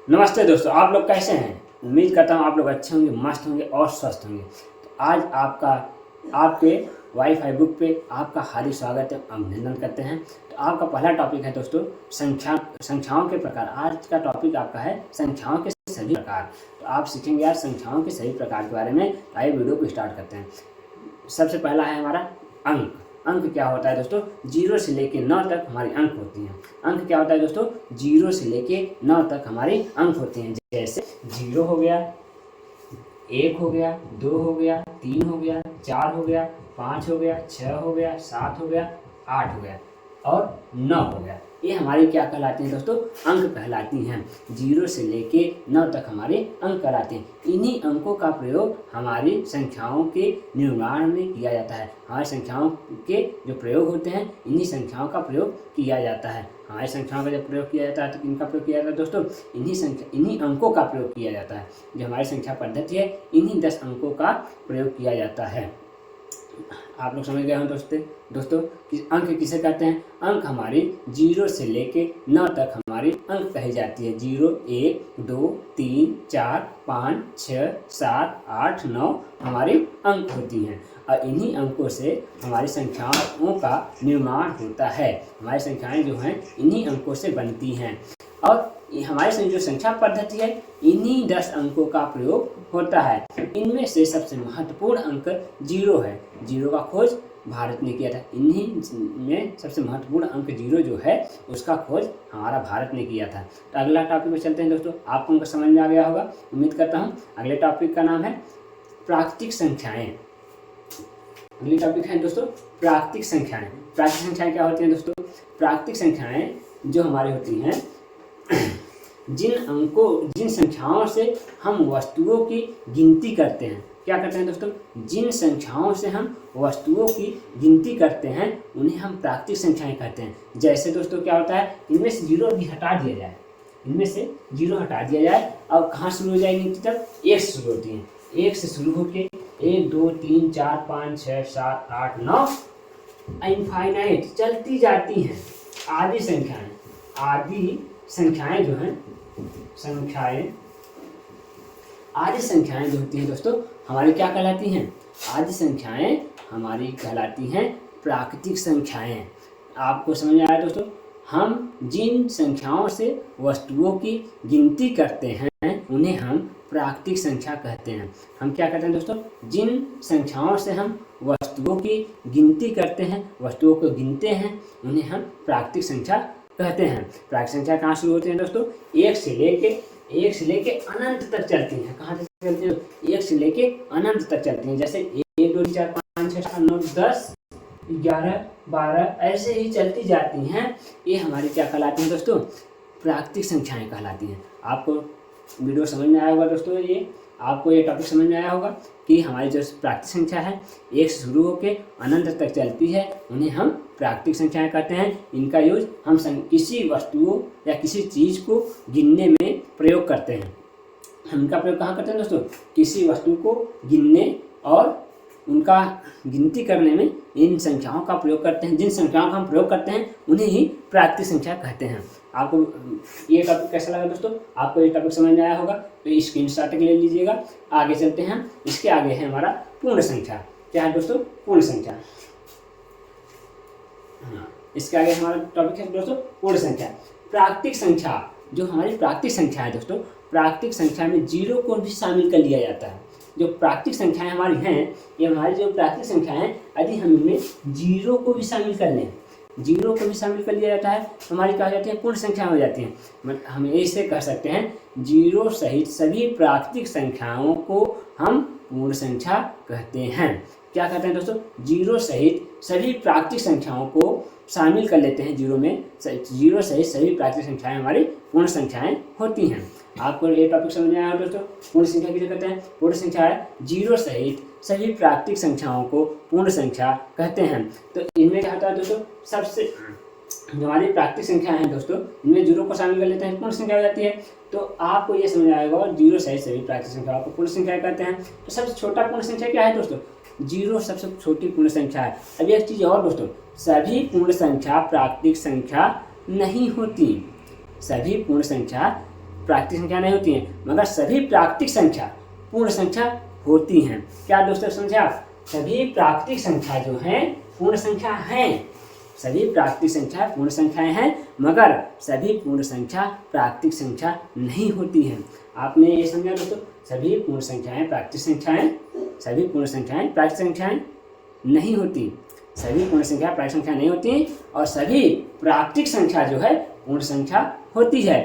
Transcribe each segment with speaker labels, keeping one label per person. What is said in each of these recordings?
Speaker 1: नमस्ते दोस्तों, आप लोग कैसे हैं। उम्मीद करता हूँ आप लोग अच्छे होंगे, मस्त होंगे और स्वस्थ होंगे। तो आज आपके वाईफाई बुक पे आपका हार्दिक स्वागत है, अभिनंदन करते हैं। तो आपका पहला टॉपिक है दोस्तों संख्याओं के प्रकार। आज का टॉपिक आपका है संख्याओं के सभी प्रकार। तो आप सीखेंगे आज संख्याओं के सभी प्रकार के बारे में। आइए वीडियो को स्टार्ट करते हैं। सबसे पहला है हमारा अंक। अंक क्या होता है दोस्तों? 0 से लेके 9 तक हमारी अंक होती हैं। अंक क्या होता है दोस्तों? 0 से लेके 9 तक हमारी अंक होती हैं। जैसे 0 हो गया, 1 हो गया, 2 हो गया, 3 हो गया, 4 हो गया, 5 हो गया, 6 हो गया, 7 हो गया, 8 हो गया और 9 हो गया। ये हमारी क्या कहलाती हैं दोस्तों? अंक कहलाती हैं। 0 से लेके 9 तक हमारे अंक कहलाते हैं। इन्हीं अंकों का प्रयोग हमारी संख्याओं के निर्माण में किया जाता है। हमारी संख्याओं के जो प्रयोग होते हैं, इन्हीं संख्याओं का प्रयोग किया जाता है। हमारी संख्याओं का जब प्रयोग किया जाता है तो किनका प्रयोग किया जाता है दोस्तों? इन्हीं अंकों का प्रयोग किया जाता है। जो हमारी संख्या पद्धति है, इन्हीं 10 अंकों का प्रयोग किया जाता है। आप लोग समझ गए हो दोस्तों कि अंक किसे कहते हैं? अंक हमारी 0 से लेके 9 तक हमारी अंक कही जाती है। 0, 1, 2, 3, 4, 5, 6, 7, 8, 9 हमारी अंक होती हैं। और इन्हीं अंकों से हमारी संख्याओं का निर्माण होता है। हमारी संख्याएं जो हैं इन्हीं अंकों से बनती हैं। और हमारी जो संख्या पद्धति है, इन्हीं 10 अंकों का प्रयोग होता है। इनमें से सबसे महत्वपूर्ण अंक 0 है। 0 का खोज भारत ने किया था। इन्हीं में सबसे महत्वपूर्ण अंक 0 जो है, उसका खोज हमारा भारत ने किया था। तो अगला टॉपिक में चलते हैं दोस्तों। आपको उनका समझ में आ गया होगा, उम्मीद करता हूँ। अगले टॉपिक का नाम है प्राकृतिक संख्याएं। अगली टॉपिक है दोस्तों प्राकृतिक संख्याएं। प्राकृतिक संख्याएं क्या होती हैं दोस्तों? प्राकृतिक संख्याएं जो हमारी होती हैं, जिन संख्याओं से हम वस्तुओं की गिनती करते हैं। क्या करते हैं दोस्तों? जिन संख्याओं से हम वस्तुओं की गिनती करते हैं, उन्हें हम प्राकृतिक संख्याएं कहते हैं। जैसे दोस्तों क्या होता है, इनमें से 0 भी हटा दिया जाए, इनमें से 0 हटा दिया जाए, अब कहाँ शुरू हो जाएगी गिनती? तब 1 से शुरू होती है। 1 से शुरू होके 1, 2, 3, 4, 5, 6, 7, 8, 9 इनफाइनाइट चलती जाती हैं। आदि संख्याएं जो हैं, आदि संख्याएं जो होती हैं दोस्तों, हमारी क्या कहलाती हैं? आदि संख्याएं हमारी कहलाती हैं प्राकृतिक संख्याएं। आपको समझ में आया दोस्तों? हम जिन संख्याओं से वस्तुओं की गिनती करते हैं, उन्हें हम प्राकृतिक संख्या कहते हैं। हम क्या कहते हैं दोस्तों? जिन संख्याओं से हम वस्तुओं की गिनती करते हैं, वस्तुओं को गिनते हैं, उन्हें हम प्राकृतिक संख्या कहते हैं। प्राकृतिक संख्या कहाँ शुरू होती है दोस्तों? 1 से लेके अनंत तक चलती हैं। कहाँ तक चलती है? 1 से लेके अनंत तक चलती हैं। जैसे 1, 2, 3, 4, 5, 6, 7, 9, 10, 11, 12 ऐसे ही चलती जाती हैं। ये हमारी क्या कहलाती हैं दोस्तों? प्राकृतिक संख्याएं कहलाती हैं। आपको वीडियो समझ में आया होगा दोस्तों। आपको ये टॉपिक समझ में आया होगा कि हमारी जो प्राकृतिक संख्या है, 1 से शुरू होकर अनंत तक चलती है, उन्हें हम प्राकृतिक संख्याएं कहते हैं। इनका यूज हम किसी वस्तुओं या किसी चीज़ को गिनने में प्रयोग करते हैं। हम इनका प्रयोग कहाँ करते हैं दोस्तों? किसी वस्तु को गिनने और उनका गिनती करने में इन संख्याओं का प्रयोग करते हैं। जिन संख्याओं का हम प्रयोग करते हैं, उन्हें ही प्राकृतिक संख्या कहते हैं। आपको ये टॉपिक कैसा लगा दोस्तों? आपको ये टॉपिक समझ में आया होगा तो स्क्रीनशॉट ले लीजिएगा। आगे चलते हैं। इसके आगे है हमारा पूर्ण संख्या। क्या है दोस्तों? पूर्ण संख्या। हाँ, इसके आगे हमारा टॉपिक है दोस्तों पूर्ण संख्या। प्राकृतिक संख्या जो हमारी प्राकृतिक संख्या है दोस्तों, प्राकृतिक संख्या में 0 को भी शामिल कर लिया जाता है। जो प्राकृतिक संख्याएं हमारी हैं, ये हमारी जो प्राकृतिक संख्याएं हैं, यदि हम इनमें 0 को भी शामिल कर लें, 0 को भी शामिल कर लिया जाता है, तो हमारी क्या हो जाती है? पूर्ण संख्या हो जाती है। हम ऐसे कह सकते हैं, 0 सहित सभी प्राकृतिक संख्याओं को हम पूर्ण संख्या कहते हैं। क्या कहते हैं दोस्तों? 0 सहित सभी प्राकृतिक संख्याओं को शामिल कर लेते हैं। 0 सहित सभी प्राकृतिक संख्याएं हमारी पूर्ण संख्याएं होती हैं। आपको ये टॉपिक समझ में आया दोस्तों? पूर्ण संख्या किसे कहते हैं? पूर्ण संख्या है 0 सहित सभी प्राकृतिक संख्याओं को पूर्ण संख्या कहते हैं। तो इनमें क्या होता है दोस्तों? सबसे जो हमारी प्राकृतिक संख्या है दोस्तों, इनमें 0 को शामिल कर लेते हैं, पूर्ण संख्या हो जाती है। तो आपको ये समझ आएगा, 0 सहित सभी प्राकृतिक संख्याओं को पूर्ण संख्या कहते हैं। तो सबसे छोटा पूर्ण संख्या क्या है दोस्तों? 0 सबसे छोटी पूर्ण संख्या है। अब एक चीज़ और दोस्तों, सभी पूर्ण संख्या प्राकृतिक संख्या नहीं होती। सभी पूर्ण संख्या प्राकृतिक संख्या नहीं होती हैं, मगर सभी प्राकृतिक संख्या पूर्ण संख्या होती हैं। क्या दोस्तों समझे आप? सभी प्राकृतिक संख्या जो हैं पूर्ण संख्या हैं। सभी प्राकृतिक संख्या पूर्ण संख्याएं हैं, मगर सभी पूर्ण संख्या प्राकृतिक संख्या नहीं होती हैं। आपने ये समझा दोस्तों? सभी पूर्ण संख्याएं प्राकृतिक संख्याएं, सभी पूर्ण संख्याएं प्राकृतिक संख्याएं नहीं होती। सभी पूर्ण संख्या प्राकृतिक संख्या नहीं होती और सभी प्राकृतिक संख्या जो है पूर्ण संख्या होती है।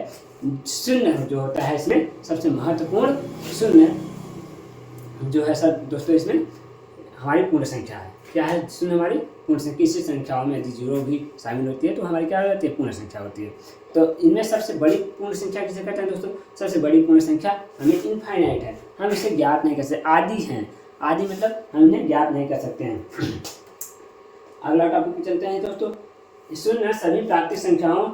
Speaker 1: शून्य जो होता है इसमें सबसे महत्वपूर्ण, शून्य जो है सर दोस्तों इसमें हमारी पूर्ण संख्या है। क्या है? शून्य हमारी पूर्ण संख्या। किसी संख्याओं में यदि जीरो भी शामिल होती है तो हमारी क्या होती है? पूर्ण संख्या होती है। तो इनमें सबसे बड़ी पूर्ण संख्या किसे कहते हैं दोस्तों? सबसे बड़ी पूर्ण संख्या हमें इनफाइनाइट है, हम इसे ज्ञात नहीं कर सकते। आदि हैं, आदि मतलब हम इन्हें ज्ञात नहीं कर सकते हैं। अगला टॉपिक पे चलते हैं दोस्तों। शून्य सभी प्राकृतिक संख्याओं,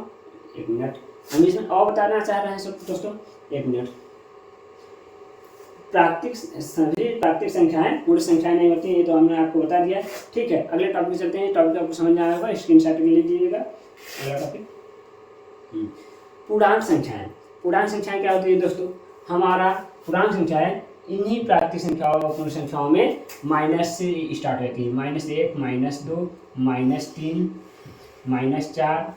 Speaker 1: एक मिनट हम इसमें और बताना चाह रहे हैं सब दोस्तों, एक मिनट। सभी प्राकृतिक संख्याएं पूर्ण संख्याएं नहीं होती, ये तो हमने आपको बता दिया। ठीक है, अगले टॉपिक चलते हैं। टॉपिक आपको समझ में आया होगा, स्क्रीनशॉट के लिए लीजिएगा। अगला टॉपिक पूर्णांक संख्याएं। पूर्णांक संख्याएं क्या होती है दोस्तों? हमारा पूर्णांक संख्याएं इन्हीं प्राकृतिक संख्याओं और पूर्ण संख्याओं में माइनस से स्टार्ट होती है। -1, -2, -3, -4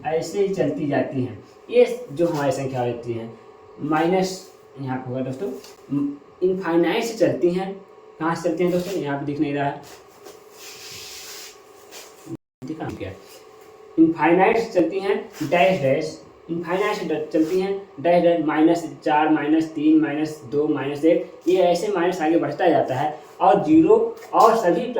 Speaker 1: ऐसे ही चलती जाती हैं। ये जो हमारी संख्या होती है माइनस यहाँ पर होगा दोस्तों, इनफाइनाइट से चलती हैं। कहाँ से चलती हैं दोस्तों? यहाँ पे दिख नहीं रहा है, दिखा क्या? इनफाइनाइट से चलती हैं, डैश डैश इनफाइनाइट से चलती हैं, डैश डैश -4, -3, -2, -1 ये ऐसे माइनस आगे बढ़ता जाता है। और जीरो और सभी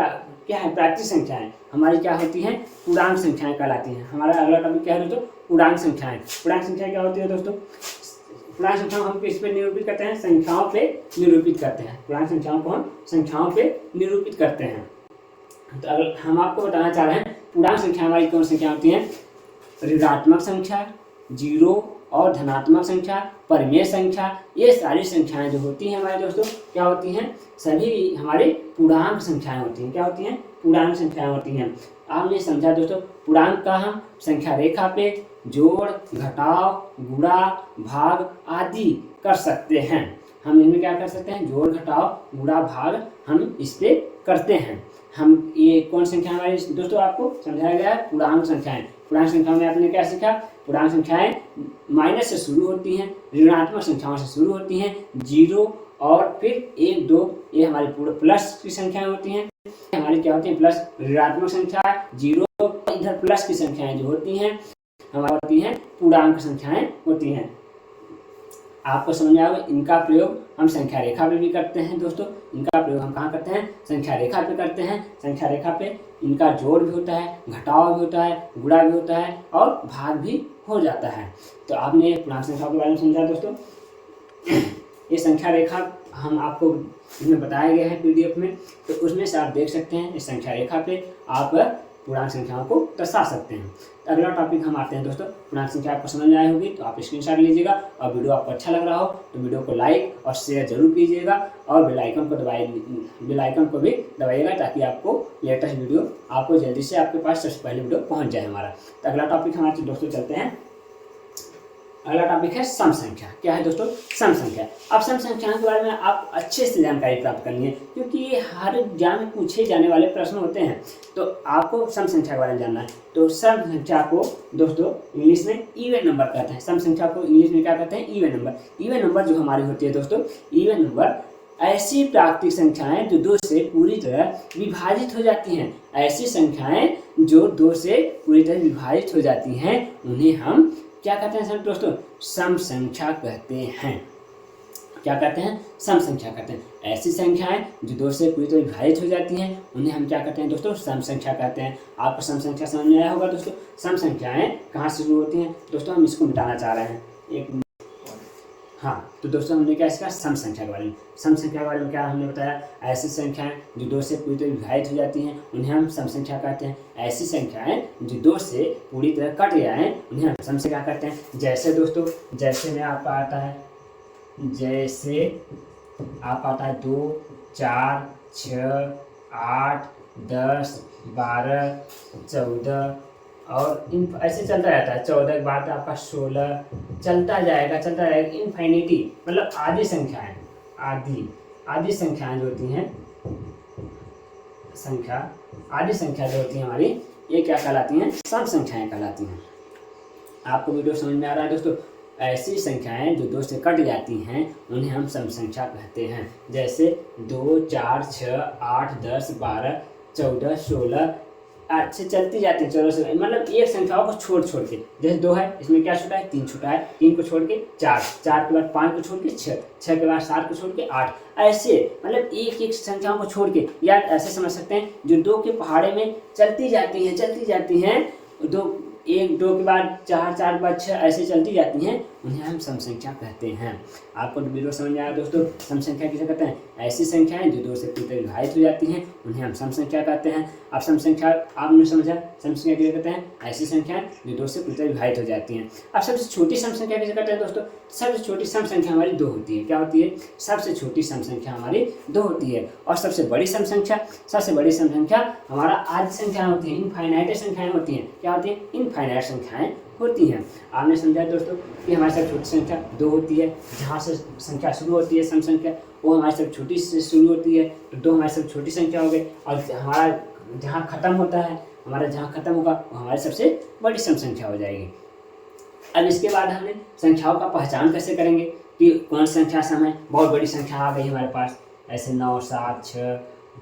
Speaker 1: क्या है? प्राकृतिक संख्याएं हमारी क्या होती हैं? पूर्णांक संख्याएं कहलाती हैं। हमारा अगला टॉपिक क्या है दोस्तों? पूर्णांक संख्याएं। पूर्णांक संख्या क्या होती है दोस्तों? पूर्णांक संख्याओं हम किस पे निरूपित करते हैं? संख्याओं पे निरूपित करते हैं। पूर्णांक संख्याओं को हम संख्याओं पे निरूपित करते हैं। तो अगर हम आपको बताना चाह रहे हैं पूर्णांक संख्या हमारी कौन संख्या होती हैं? ऋणात्मक संख्या, जीरो और धनात्मक संख्या, परिमेय संख्या, ये सारी संख्याएं जो होती हैं हमारे दोस्तों क्या होती हैं? सभी हमारे पूर्णांक संख्याएं होती हैं। क्या होती हैं? पूर्णांक संख्याएं होती हैं। आपने समझा दोस्तों? पूर्णांक का हम संख्या रेखा पे जोड़, घटाव, गुणा, भाग आदि कर सकते हैं। हम इनमें क्या कर सकते हैं? जोड़, घटाव, गुणा, भाग हम इस पे करते हैं। हम ये कौन संख्या हमारी दोस्तों आपको समझाया गया है? पूर्णांक संख्याएं। पूर्णांक संख्याओं में आपने क्या सीखा? पूर्णांक संख्याएं माइनस से शुरू होती हैं, ऋणात्मक संख्याओं से शुरू होती हैं, जीरो और फिर 1, 2 ये हमारी प्लस की संख्याएं होती हैं। हमारी क्या होती हैं? प्लस ऋणात्मक संख्या, जीरो, इधर प्लस की संख्याएं जो होती हैं हमारी होती हैं पूर्णांक संख्याएं होती हैं। आपको समझ में आएगा। इनका प्रयोग हम संख्या रेखा पे भी करते हैं दोस्तों। इनका प्रयोग हम कहाँ करते हैं? संख्या रेखा पे करते हैं। संख्या रेखा पे इनका जोड़ भी होता है, घटाव भी होता है, गुणा भी होता है और भाग भी हो जाता है। तो आपने पूर्णांक संख्याओं के बारे में समझा दोस्तों। ये संख्या रेखा हम आपको इसमें बताए गए हैं PDF में, तो उसमें से आप देख सकते हैं इस संख्या रेखा पे आप पूर्णांक संख्याओं को दर्शा सकते हैं। तो अगला टॉपिक हम आते हैं दोस्तों। पूर्णांक संख्या आपको समझ में आई होगी तो आप स्क्रीनशॉट लीजिएगा और वीडियो आपको अच्छा लग रहा हो तो वीडियो को लाइक और शेयर जरूर कीजिएगा और बेल आइकन को भी दबाइएगा ताकि आपको लेटेस्ट वीडियो आपको जल्दी से आपके पास सबसे पहले वीडियो पहुंच जाए हमारा। तो अगला टॉपिक हमारे दोस्तों चलते हैं। अगला टॉपिक है सम संख्या। क्या है दोस्तों? सम संख्या। अब सम संख्याओं के बारे में आप अच्छे से जानकारी प्राप्त करनी है क्योंकि ये हर एग्जाम में पूछे जाने वाले प्रश्न होते हैं। तो आपको सम संख्या के बारे में जानना है। तो सम संख्या को दोस्तों इंग्लिश में इवन नंबर कहते हैं। सम संख्या को इंग्लिश में क्या कहते हैं? Even number. इवन नंबर जो हमारी होती है दोस्तों, इवन नंबर ऐसी प्राकृतिक संख्याएं जो 2 से पूरी तरह विभाजित हो जाती हैं। ऐसी संख्याएं जो 2 से पूरी तरह विभाजित हो जाती हैं उन्हें हम क्या कहते हैं सर दोस्तों? सम संख्या कहते हैं। क्या कहते हैं? सम संख्या कहते हैं। ऐसी संख्याएं जो 2 से पूरी तरह विभाजित हो जाती हैं उन्हें हम क्या कहते हैं दोस्तों? सम संख्या कहते हैं। आपको सम संख्या समझ में आया होगा दोस्तों। सम संख्याएं कहाँ से शुरू होती हैं दोस्तों? हम इसको मिटाना चाह रहे हैं एक। हाँ, तो दोस्तों हमने क्या इसका सम संख्या के बारे में, सम संख्या के बारे में क्या हमने बताया? ऐसी संख्याएं जो 2 से पूरी तरह विभाजित हो जाती हैं उन्हें हम सम संख्या कहते हैं। ऐसी संख्याएं जो 2 से पूरी तरह कट जाएं उन्हें हम सम संख्या कहते हैं। जैसे दोस्तों, जैसे में आपका आता है, जैसे आपका आता है 2, 4, 6, 8, 10, 12, 14 और इन ऐसे चलता रहता है। 14 के बाद आपका 16 चलता जाएगा इनफाइनिटी, मतलब आधी संख्याएं, आधी संख्याएं जो होती हैं आधी संख्या जो होती है हमारी, ये क्या कहलाती हैं? सम संख्याएं कहलाती हैं। आपको वीडियो समझ में आ रहा है दोस्तों? ऐसी संख्याएं जो 2 से कट जाती हैं उन्हें हम सम संख्या कहते हैं। जैसे 2, 4, 6, 8, 10, 12, 14, 16 8 से चलती जाती है, 14 से, मतलब एक संख्याओं को छोड़ के। जैसे 2 है, इसमें क्या छूटा है? 3 छूटा है। 3 को छोड़ के 4, 4 के बाद 5 को छोड़ के 6, 6 के बाद 7 को छोड़ के 8, ऐसे मतलब एक एक संख्याओं को छोड़ के, या ऐसे समझ सकते हैं जो 2 के पहाड़े में चलती जाती हैं, 2 1 2 के बाद 4, 4 के बाद 6, ऐसे चलती जाती हैं, उन्हें हम सम संख्या कहते हैं। आपको वीडियो समझ में आया दोस्तों? सम संख्या किसे कहते हैं? ऐसी संख्याएं जो 2 से पूरी तरह विभाजित हो जाती हैं, उन्हें हम सम संख्या कहते हैं। अब सम संख्या आपने समझा, सम संख्या किसे कहते हैं? ऐसी संख्याएं जो 2 से पूरी तरह विभाजित हो जाती हैं। अब सबसे छोटी सम संख्या किसे कहते हैं दोस्तों? सबसे छोटी सम संख्या हमारी 2 होती है। क्या होती है? सबसे छोटी सम संख्या हमारी 2 होती है। और सबसे बड़ी सम संख्या हमारा आधी संख्या होती है, इनफाइनाइट संख्याएं होती हैं। क्या होती है? इनफाइनाइट संख्याएं होती हैं। आपने समझा दोस्तों कि हमारी सबसे छोटी संख्या 2 होती है। जहाँ से संख्या शुरू होती है सम संख्या, वो हमारी सबसे छोटी से शुरू होती है, तो 2 हमारी सबसे छोटी संख्या हो गई। और हमारा जहाँ खत्म होता है, जहाँ खत्म होगा वो हमारी सबसे बड़ी सम संख्या हो जाएगी। अब इसके बाद हमें संख्याओं का पहचान कैसे करेंगे कि कौन संख्या सम है? बहुत बड़ी संख्या आ गई हमारे पास, ऐसे 9, 7, 6,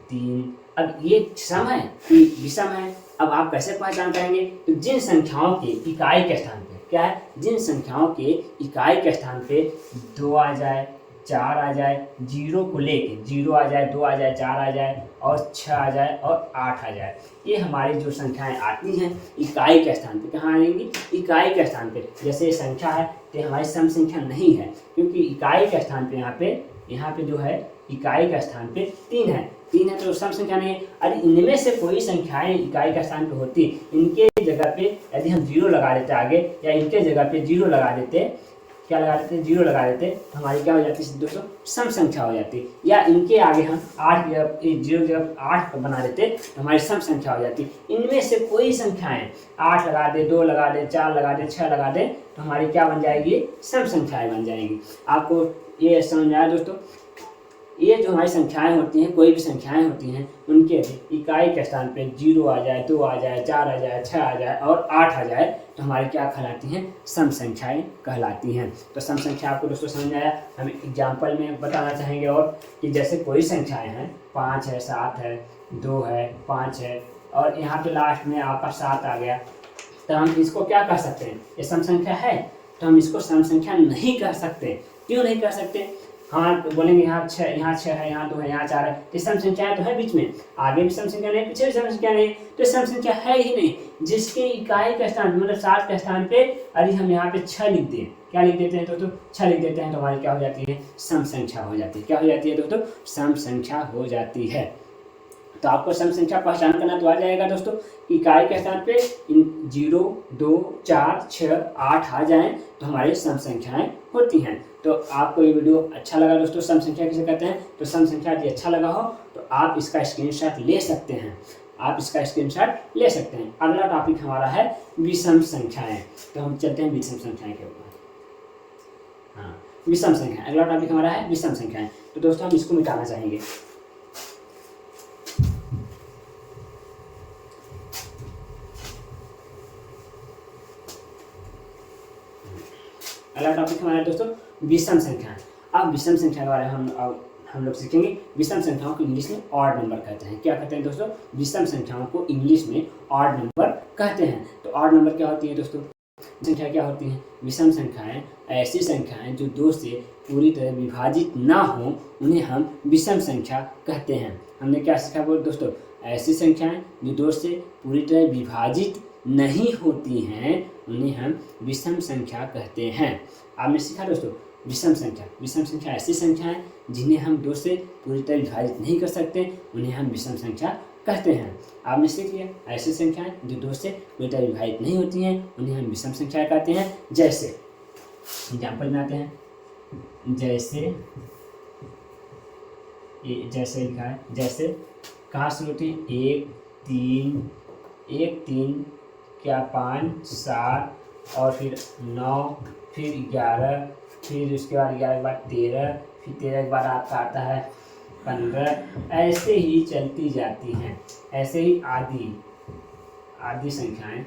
Speaker 1: 3, अब ये सम है कि विषम है? अब आप कैसे पहचान करेंगे? तो जिन संख्याओं के इकाई के स्थान पे, क्या है? जिन संख्याओं के इकाई के स्थान पे 2 आ जाए, 4 आ जाए, 0 को लेके 0 आ जाए, 2 आ जाए, 4 आ जाए और 6 आ जाए और 8 आ जाए, ये हमारी जो संख्याएं आती हैं इकाई के स्थान पे। कहाँ आएंगी? इकाई के स्थान पे। जैसे ये संख्या है तो हमारी सम संख्या नहीं है, क्योंकि इकाई के स्थान पे यहाँ पे जो है इकाई के स्थान पे 3 है तो सम संख्या नहीं है। अरे इनमें से कोई संख्याएं इकाई के स्थान पे होती, इनके जगह पे यदि हम 0 लगा देते आगे, या इनके जगह पे 0 लगा देते, क्या लगा देते? 0 लगा देते, तो हमारी क्या हो जाती है दोस्तों? सम संख्या हो जाती। या इनके आगे हम 8 0 जब 8 बना देते तो हमारी सम संख्या हो जाती। इनमें से कोई संख्याएं 8 लगा दे, 2 लगा दे, 4 लगा दे, 6 लगा दे, तो हमारी क्या बन जाएगी? सम संख्याएं बन जाएंगी। आपको ये समझ में आया दोस्तों? ये जो हमारी संख्याएं होती हैं, कोई भी संख्याएं होती हैं, उनके इकाई के स्थान पे 0 आ जाए, 2 आ जाए, 4 आ जाए, 6 आ जाए और 8 आ जाए, तो हमारी क्या कहलाती हैं? सम संख्याएं कहलाती हैं। तो सम संख्या आपको दोस्तों समझ में आया? हम एग्जाम्पल में बताना चाहेंगे और कि जैसे कोई संख्याएं हैं, 5 है, 7 है, 2 है, 5 है, और यहाँ पे लास्ट में आपका 7 आ गया, तो हम इसको क्या कह सकते हैं? ये सम संख्या है? तो हम इसको सम संख्या नहीं कह सकते। क्यों नहीं कह सकते? हाँ, तो बोलेंगे यहाँ 6 है, यहाँ 2 है, यहाँ 4 है, तो सम संख्या तो है बीच में, आगे भी सम संख्या नहीं, पीछे भी सम संख्या नहीं, तो सम संख्या है ही नहीं। जिसके इकाई के स्थान मतलब 7 के स्थान पे यदि हम यहाँ पे 6 लिख दें, क्या लिख देते हैं दोस्तों? 6 लिख देते हैं, तो हमारी क्या हो जाती है? सम संख्या हो जाती है। क्या हो जाती है दोस्तों? सम संख्या हो जाती है। तो आपको सम संख्या पहचान करना तो आ जाएगा दोस्तों। इकाई के स्थान पे 0, 2, 4, 6, 8 आ जाएं तो हमारी सम संख्याएं होती हैं। तो आपको ये वीडियो अच्छा लगा दोस्तों? सम संख्या किसे कहते हैं? तो सम संख्या यदि अच्छा लगा हो तो आप इसका स्क्रीनशॉट ले सकते हैं, अगला टॉपिक हमारा है विषम संख्याएं। तो हम चलते हैं विषम संख्याएं के ऊपर। हाँ, विषम संख्या अगला टॉपिक हमारा है विषम संख्याएं। तो दोस्तों हम इसको मिटाना चाहेंगे। अगला टॉपिक हमारा दोस्तों विषम संख्या। अब विषम संख्या के बारे में हम लोग सीखेंगे। विषम संख्याओं को इंग्लिश में ऑड नंबर कहते हैं। क्या कहते हैं दोस्तों? विषम संख्याओं को इंग्लिश में ऑड नंबर कहते हैं। तो ऑड नंबर क्या होती है दोस्तों? संख्या क्या होती है? विषम संख्याएं ऐसी संख्याएं जो 2 से पूरी तरह विभाजित ना हो, उन्हें हम विषम संख्या कहते हैं। हमने क्या सीखा बोल दोस्तों? ऐसी संख्याएं जो 2 से पूरी तरह विभाजित नहीं होती हैं, उन्हें हम विषम संख्या कहते हैं। आपने सीखा दोस्तों विषम संख्या ऐसी संख्याएं जिन्हें हम 2 से पूरी तरह विभाजित नहीं कर सकते, उन्हें हम विषम संख्या कहते हैं। आपने सीख लिया ऐसी संख्याएं जो 2 से पूरी तरह विभाजित नहीं होती हैं, उन्हें हम विषम संख्या कहते हैं। जैसे एग्जाम्पल में आते हैं, जैसे लिखा है, जैसे कहाँ शुरू होती है? 1 3 क्या 5 7 और फिर 9 फिर 11 फिर उसके बाद 11 के बाद 13 फिर 13 के बाद आपका आता है 15। ऐसे ही चलती जाती हैं, ऐसे ही आदि संख्याएं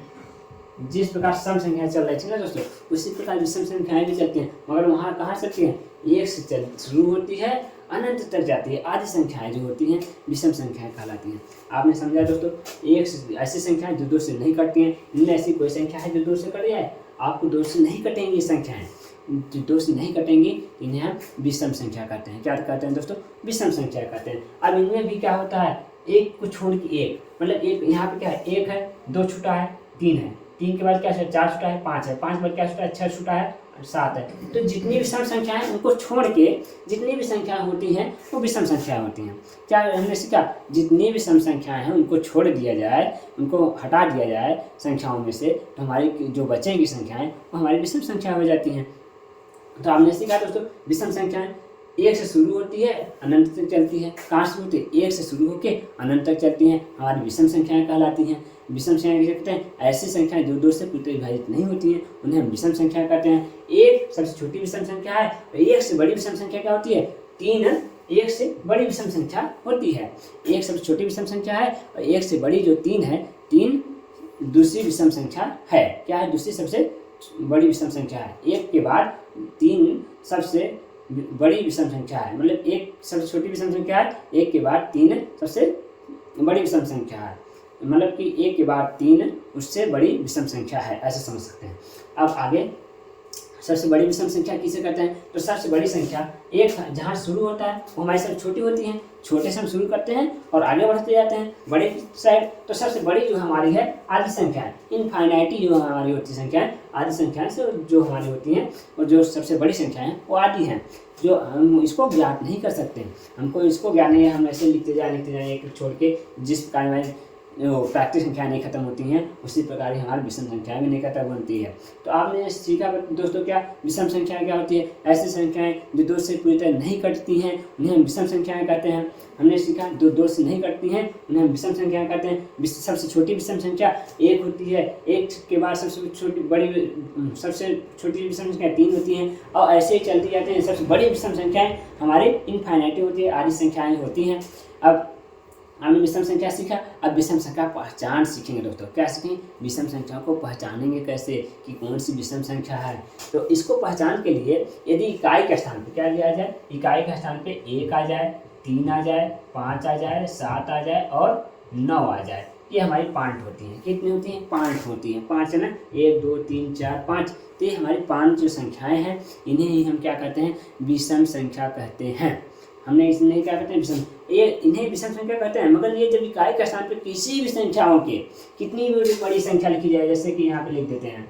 Speaker 1: जिस प्रकार सम संख्याएं चल रही थी ना दोस्तों, उसी प्रकार विषम संख्याएं भी चलती हैं, मगर वहाँ कहाँ चलती हैं, एक से शुरू होती है अनंत तक जाती है। आदि संख्याएं जो होती हैं विषम संख्याएं कहलाती हैं। आपने समझा दोस्तों, एक से ऐसी संख्याएं जो 2 से नहीं कटती हैं। इनमें ऐसी कोई संख्या है जो 2 से कट जाए? आपको 2 से नहीं कटेंगी ये संख्याएं, जो 2 से नहीं कटेंगी इन्हें हम विषम संख्या कहते हैं। क्या कहते हैं दोस्तों? विषम संख्या कहते हैं। अब इनमें भी क्या होता है, एक को छोड़ के एक, मतलब एक यहाँ पे क्या है, 1 है, 2 छूटा है, 3 है, 3 के बाद क्या है, 4 छूटा है, 5 है, 5 के बाद क्या छूटा है, 6 छूटा है, 7 है। तो जितनी भी सम संख्याएं उनको छोड़ के जितनी भी संख्याएं होती हैं वो विषम संख्याएं होती हैं। क्या हमने सीखा? जितनी भी सम संख्याएं हैं उनको छोड़ दिया जाए, उनको हटा दिया जाए संख्याओं में से, तो हमारी जो बचेंगी संख्याएं वो हमारी विषम संख्या हो जाती हैं। तो आपने सीखा दोस्तों, विषम संख्याएं 1 से शुरू होती है अनंत तक चलती है। कहाँ से होती है? 1 से शुरू होकर अनंत तक चलती हैं, हमारी विषम संख्याएं कहलाती हैं। विषम संख्या कहते हैं ऐसी संख्याएं जो 2 से पूर्णतः विभाजित नहीं होती हैं, उन्हें हम विषम संख्या कहते हैं। एक सबसे छोटी विषम संख्या है, और एक से बड़ी विषम संख्या क्या होती है? 3 एक से बड़ी विषम संख्या होती है। एक सबसे छोटी विषम संख्या है, और एक से बड़ी जो 3 है, 3 दूसरी विषम संख्या है। क्या है? दूसरी सबसे बड़ी विषम संख्या है। एक के बाद 3 सबसे बड़ी विषम संख्या है, मतलब एक सबसे छोटी विषम संख्या है, एक के बाद 3 सबसे बड़ी विषम संख्या है, मतलब कि एक के बाद 3 उससे बड़ी विषम संख्या है, ऐसे समझ सकते हैं। अब आगे सबसे बड़ी विषम संख्या किसे कहते हैं? तो सबसे बड़ी संख्या एक जहाँ शुरू होता है वो हमारी सबसे छोटी होती है, छोटे से हम शुरू करते हैं और आगे बढ़ते जाते हैं बड़े साइड। तो सबसे बड़ी जो हमारी है आदि संख्या है, इनफाइनाइटी जो हमारी होती संख्याएं आदि संख्याएं से जो हमारी होती हैं, और जो सबसे बड़ी संख्या है वो आदि हैं, जो हम इसको ज्ञात नहीं कर सकते। हमको इसको ज्ञात नहीं है, हम ऐसे लिखते जाए एक छोड़ के, जिस प्रकार हमारी प्राकृतिक संख्याएं नहीं खत्म होती हैं उसी प्रकार ही हमारी विषम संख्याएं भी नहीं खत्म होती है। तो आपने सीखा दोस्तों, क्या विषम संख्याएं क्या होती है? ऐसी संख्याएं जो 2 से पूरी तरह नहीं कटती हैं उन्हें हम विषम संख्याएं कहते हैं। हमने सीखा जो 2 से नहीं कटती हैं उन्हें हम विषम संख्याएं कहते हैं। सबसे छोटी विषम संख्या 1 होती है, 1 के बाद सबसे छोटी विषम संख्या 3 होती हैं, और ऐसे ही चलती जाती हैं। सबसे बड़ी विषम संख्याएं हमारी इनफाइनाइटी होती है, आदि संख्याएं होती हैं। अब हमने विषम संख्या सीखा, अब विषम संख्या पहचान सीखेंगे दोस्तों। क्या सीखेंगे? विषम संख्या को पहचानेंगे कैसे कि कौन सी विषम संख्या है। तो इसको पहचान के लिए यदि इकाई के स्थान पे क्या लिया जाए, इकाई के स्थान पे 1 आ जाए, 3 आ जाए, 5 आ जाए, 7 आ जाए और 9 आ जाए, ये हमारी पांच होती हैं। कितनी होती हैं? 5 होती हैं। 5 है ना, 1 2 3 4 5। तो ये हमारी 5 जो संख्याएं हैं इन्हें ही हम क्या कहते हैं? विषम संख्या कहते हैं। हमने इसमें क्या कहते हैं? विषम, ये इन्हें विषम संख्या कहते हैं। मगर ये जब इकाई के स्थान पे किसी भी संख्याओं के कितनी भी बड़ी संख्या लिखी जाए, जैसे कि यहाँ पे लिख देते हैं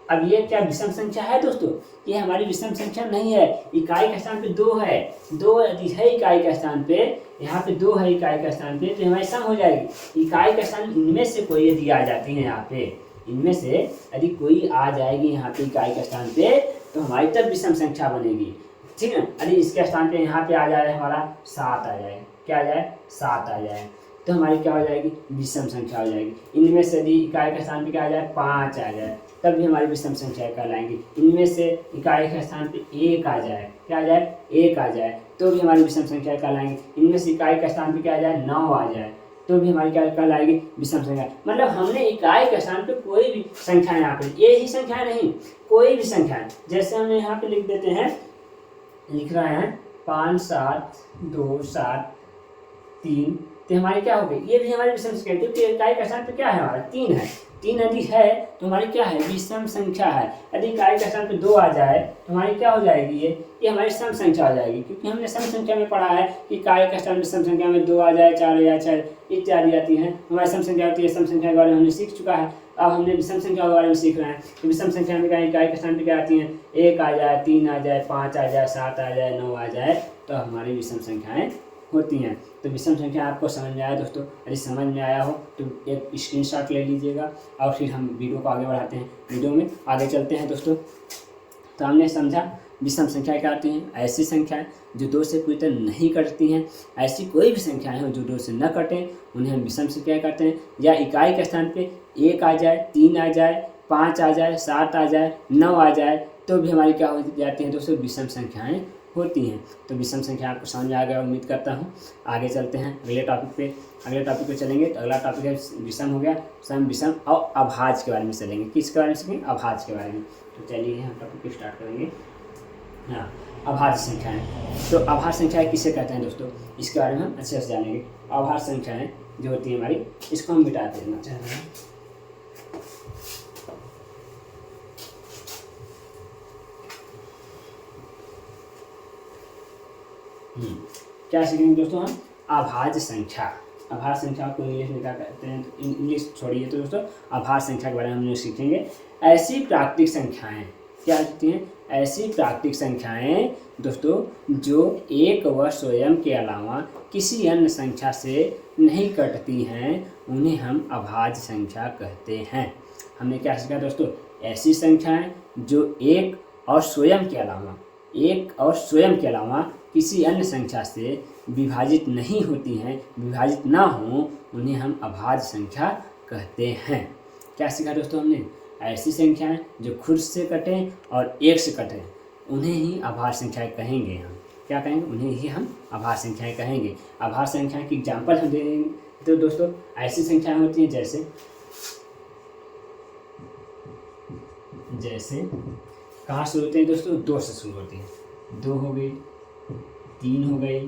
Speaker 1: अब ये क्या विषम संख्या है दोस्तों? ये हमारी विषम संख्या नहीं है। इकाई के स्थान पे 2 है, 2 यदि है इकाई के स्थान पे, यहाँ पे 2 है इकाई के स्थान पे, तो हमारी सम हो जाएगी। इकाई के स्थान इनमें से कोई यदि आ जाती है, यहाँ पे इनमें से यदि कोई आ जाएगी यहाँ पे इकाई के स्थान पे, तो हमारी तब विषम संख्या बनेगी। ठीक है, यदि इसके स्थान पे यहाँ पे आ जाए हमारा 7 आ जाए, क्या आ जाए? 7 आ जाए, तो हमारी क्या हो जाएगी? विषम संख्या हो जाएगी। इनमें से यदि इकाई के स्थान पे क्या आ जाए? 5 आ जाए, तब भी हमारी विषम संख्या कहलाएंगी। इनमें से इकाई के स्थान पे 1 आ जाए, क्या आ जाए? 1 आ जाए, तो भी हमारी विषम संख्या कहलाएंगी। इनमें से इकाई के स्थान पे क्या आ जाए? 9 आ जाए, तो भी हमारी क्या कहलाएगी? विषम संख्या। मतलब हमने इकाई के स्थान पे कोई भी संख्या यहाँ पे, ये ही संख्या नहीं, कोई भी संख्या, जैसे हमने यहाँ पे लिख देते हैं, लिख रहे हैं 5 7 2 7 3, तो हमारी क्या हो गई? ये भी हमारी विषम संख्या, क्योंकि इकाई के स्थान पे क्या है? हमारा 3 है। 3 यदि है तो हमारी क्या है? विषम संख्या है। यदि इकाई के स्थान पे 2 आ जाए तो हमारी क्या हो जाएगी? ये हमारी सम संख्या हो जाएगी, क्योंकि हमने सम संख्या में पढ़ा है कि इकाई के स्थान पे सम संख्या में 2 आ जाए, 4 आ जाए, 6 इत्यादि आती हैं, हमारी सम संख्या होती है। सम संख्या के बारे में हमने सीख चुका है, अब हमने विषम संख्या के बारे में सीख रहे हैं। तो विषम संख्या में क्या इकाई के स्थान पे क्या आती हैं? 1 आ जाए, 3 आ जाए, 5 आ जाए, 7 आ जाए, 9 आ जाए, तो हमारी विषम संख्याएं होती हैं। तो विषम संख्या आपको समझ में आया दोस्तों? यदि समझ में आया हो तो एक स्क्रीनशॉट ले लीजिएगा, और फिर हम वीडियो को आगे बढ़ाते हैं। वीडियो में आगे चलते हैं दोस्तों। तो हमने समझा विषम संख्या क्या होती हैं? ऐसी संख्याएं जो 2 से पूरी तरह नहीं कटती हैं। ऐसी कोई भी संख्याएं हो जो 2 से न कटें, उन्हें हम विषम संख्या कहते हैं। या इकाई के स्थान पे 1 आ जाए, 3 आ जाए, 5 आ जाए, 7 आ जाए, 9 आ जाए, तो भी हमारी क्या हो जाती हैं दोस्तों? विषम संख्याएं होती हैं। तो विषम संख्या आपको समझ में आ गया उम्मीद करता हूँ। आगे चलते हैं अगले टॉपिक पे चलेंगे। तो अगला टॉपिक है विषम हो गया, सम, विषम और अभाज्य के बारे में चलेंगे। किसके बारे में सीखेंगे? अभाज्य के बारे में। तो चलिए हम टॉपिक स्टार्ट करेंगे। हाँ, अभाज्य संख्याएं। तो अभाज्य संख्याएं किसे कहते हैं दोस्तों? इसके बारे में हम अच्छे से जानेंगे। अभाज्य संख्याएं जो होती है हमारी, इसको हम मिटा देना चाह रहे हैं। क्या सीखेंगे दोस्तों हम? अभाज्य संख्या। अभाज्य संख्या को इंग्लिश में क्या कहते हैं? इंग्लिश छोड़िए, तो दोस्तों अभाज्य संख्या के बारे में हम लोग सीखेंगे। ऐसी प्राकृतिक संख्याएं क्या होती हैं? ऐसी प्राकृतिक संख्याएं दोस्तों जो एक व स्वयं के अलावा किसी अन्य संख्या से नहीं कटती हैं, उन्हें हम अभाज्य संख्या कहते हैं। हमने क्या सीखा दोस्तों? ऐसी संख्याएं जो एक और स्वयं के अलावा किसी अन्य संख्या से विभाजित नहीं होती हैं, विभाजित ना हो, उन्हें हम अभाज्य संख्या कहते हैं। क्या सीखा दोस्तों हमने? ऐसी संख्याएं जो खुद से कटें और एक से कटें, उन्हें ही अभाज्य संख्याएं कहेंगे। हम क्या कहेंगे? उन्हें ही हम अभाज्य संख्याएं कहेंगे। अभाज्य संख्याएं की एग्जाम्पल हम दे देंगे। तो दोस्तों ऐसी संख्याएं होती हैं जैसे कहाँ शुरू होते हैं दोस्तों? 2 से शुरू होती हैं। 2 हो गई, 3 हो गई,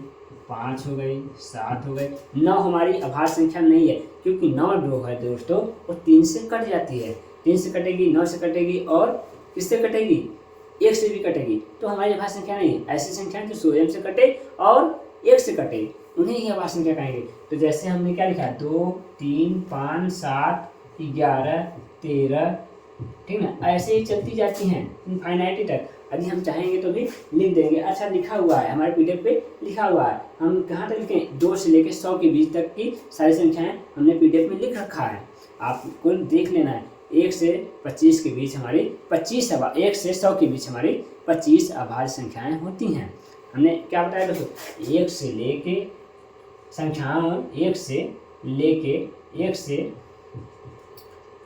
Speaker 1: 5 हो गई, 7 हो गई। 9 हमारी अभाज्य संख्या नहीं है, क्योंकि 9 जो है दोस्तों वो 3 से कट जाती है। 3 से कटेगी, 9 से कटेगी और किससे कटेगी? 1 से भी कटेगी। तो हमारी अभाज्य संख्या नहीं है। ऐसी संख्याएं जो स्वयं से कटे और 1 से कटे, उन्हें ही अभाज्य संख्या कहेंगे। तो जैसे हमने क्या लिखा? 2, 3, 5, 7, 11, 13, ठीक ना? ऐसे ही चलती जाती हैं इनफाइनाइटी तक। यदि हम चाहेंगे तो भी लिख देंगे। अच्छा, लिखा हुआ है हमारे पीडीएफ पे, लिखा हुआ है। हम कहाँ तक लिखें? 2 से लेकर 100 के बीच तक की सारी संख्याएं हमने पीडीएफ में लिख रखा है, आपको देख लेना है। 1 से 25 के बीच हमारी 1 से 100 के बीच हमारी 25 अभाज्य संख्याएं होती हैं। हमने क्या बताया दोस्तों? 1 से लेके संख्याओं 1 से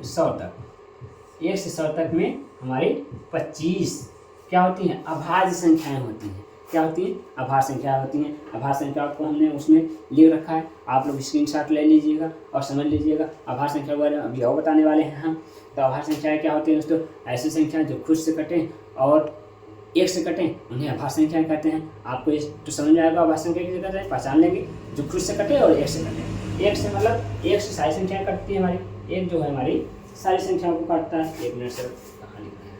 Speaker 1: 100 तक, 1 से 100 तक में हमारी 25 क्या होती हैं? अभाज्य संख्याएं होती हैं। क्या होती हैं? अभाज्य संख्याएं होती हैं। अभाज्य संख्याओं को हमने उसमें लिख रखा है, आप लोग स्क्रीनशॉट ले लीजिएगा और समझ लीजिएगा। अभाज्य संख्या के बारे में अभी और बताने वाले हैं हम। तो अभाज्य संख्याएं क्या होती हैं दोस्तों? ऐसी संख्या जो खुद से कटें और 1 से कटें, उन्हें अभाज्य संख्याएं कहते हैं। आपको इस तो समझ में आएगा अभाज्य संख्या किसे कहते हैं, पहचान लेंगे। जो खुद से कटे और 1 से कटे। 1 से मतलब 1 से सारी संख्याएं कटती है हमारी। 1 जो है हमारी सारी संख्याओं को काटता है। 1 मिनट से कहाँ लिखना है,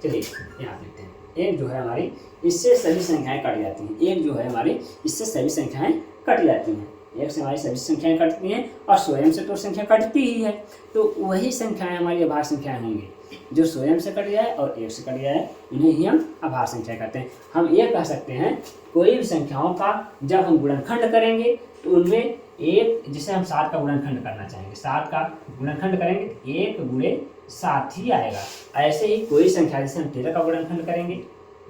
Speaker 1: चलिए यहाँ लिखते हैं। 1 जो है हमारी, इससे सभी संख्याएं कट जाती हैं। 1 जो है हमारी, इससे सभी संख्याएं कट जाती हैं। 1 से हमारी सभी संख्याएं कटती हैं और स्वयं से तो संख्या कटती ही है। तो वही संख्याएं हमारी अभाज्य संख्याएं होंगी। जो स्वयं से कट जाए और 1 से कट जाए, उन्हें ही हम अभाज्य संख्या कहते हैं। हम ये कह सकते हैं कोई भी संख्याओं का जब हम गुणनखंड करेंगे तो उनमें एक, जैसे हम 7 का गुणनखंड करना चाहेंगे, 7 का गुणनखंड करेंगे 1 गुणे 7 ही आएगा। ऐसे ही कोई संख्या जैसे हम 13 का गुणनखंड करेंगे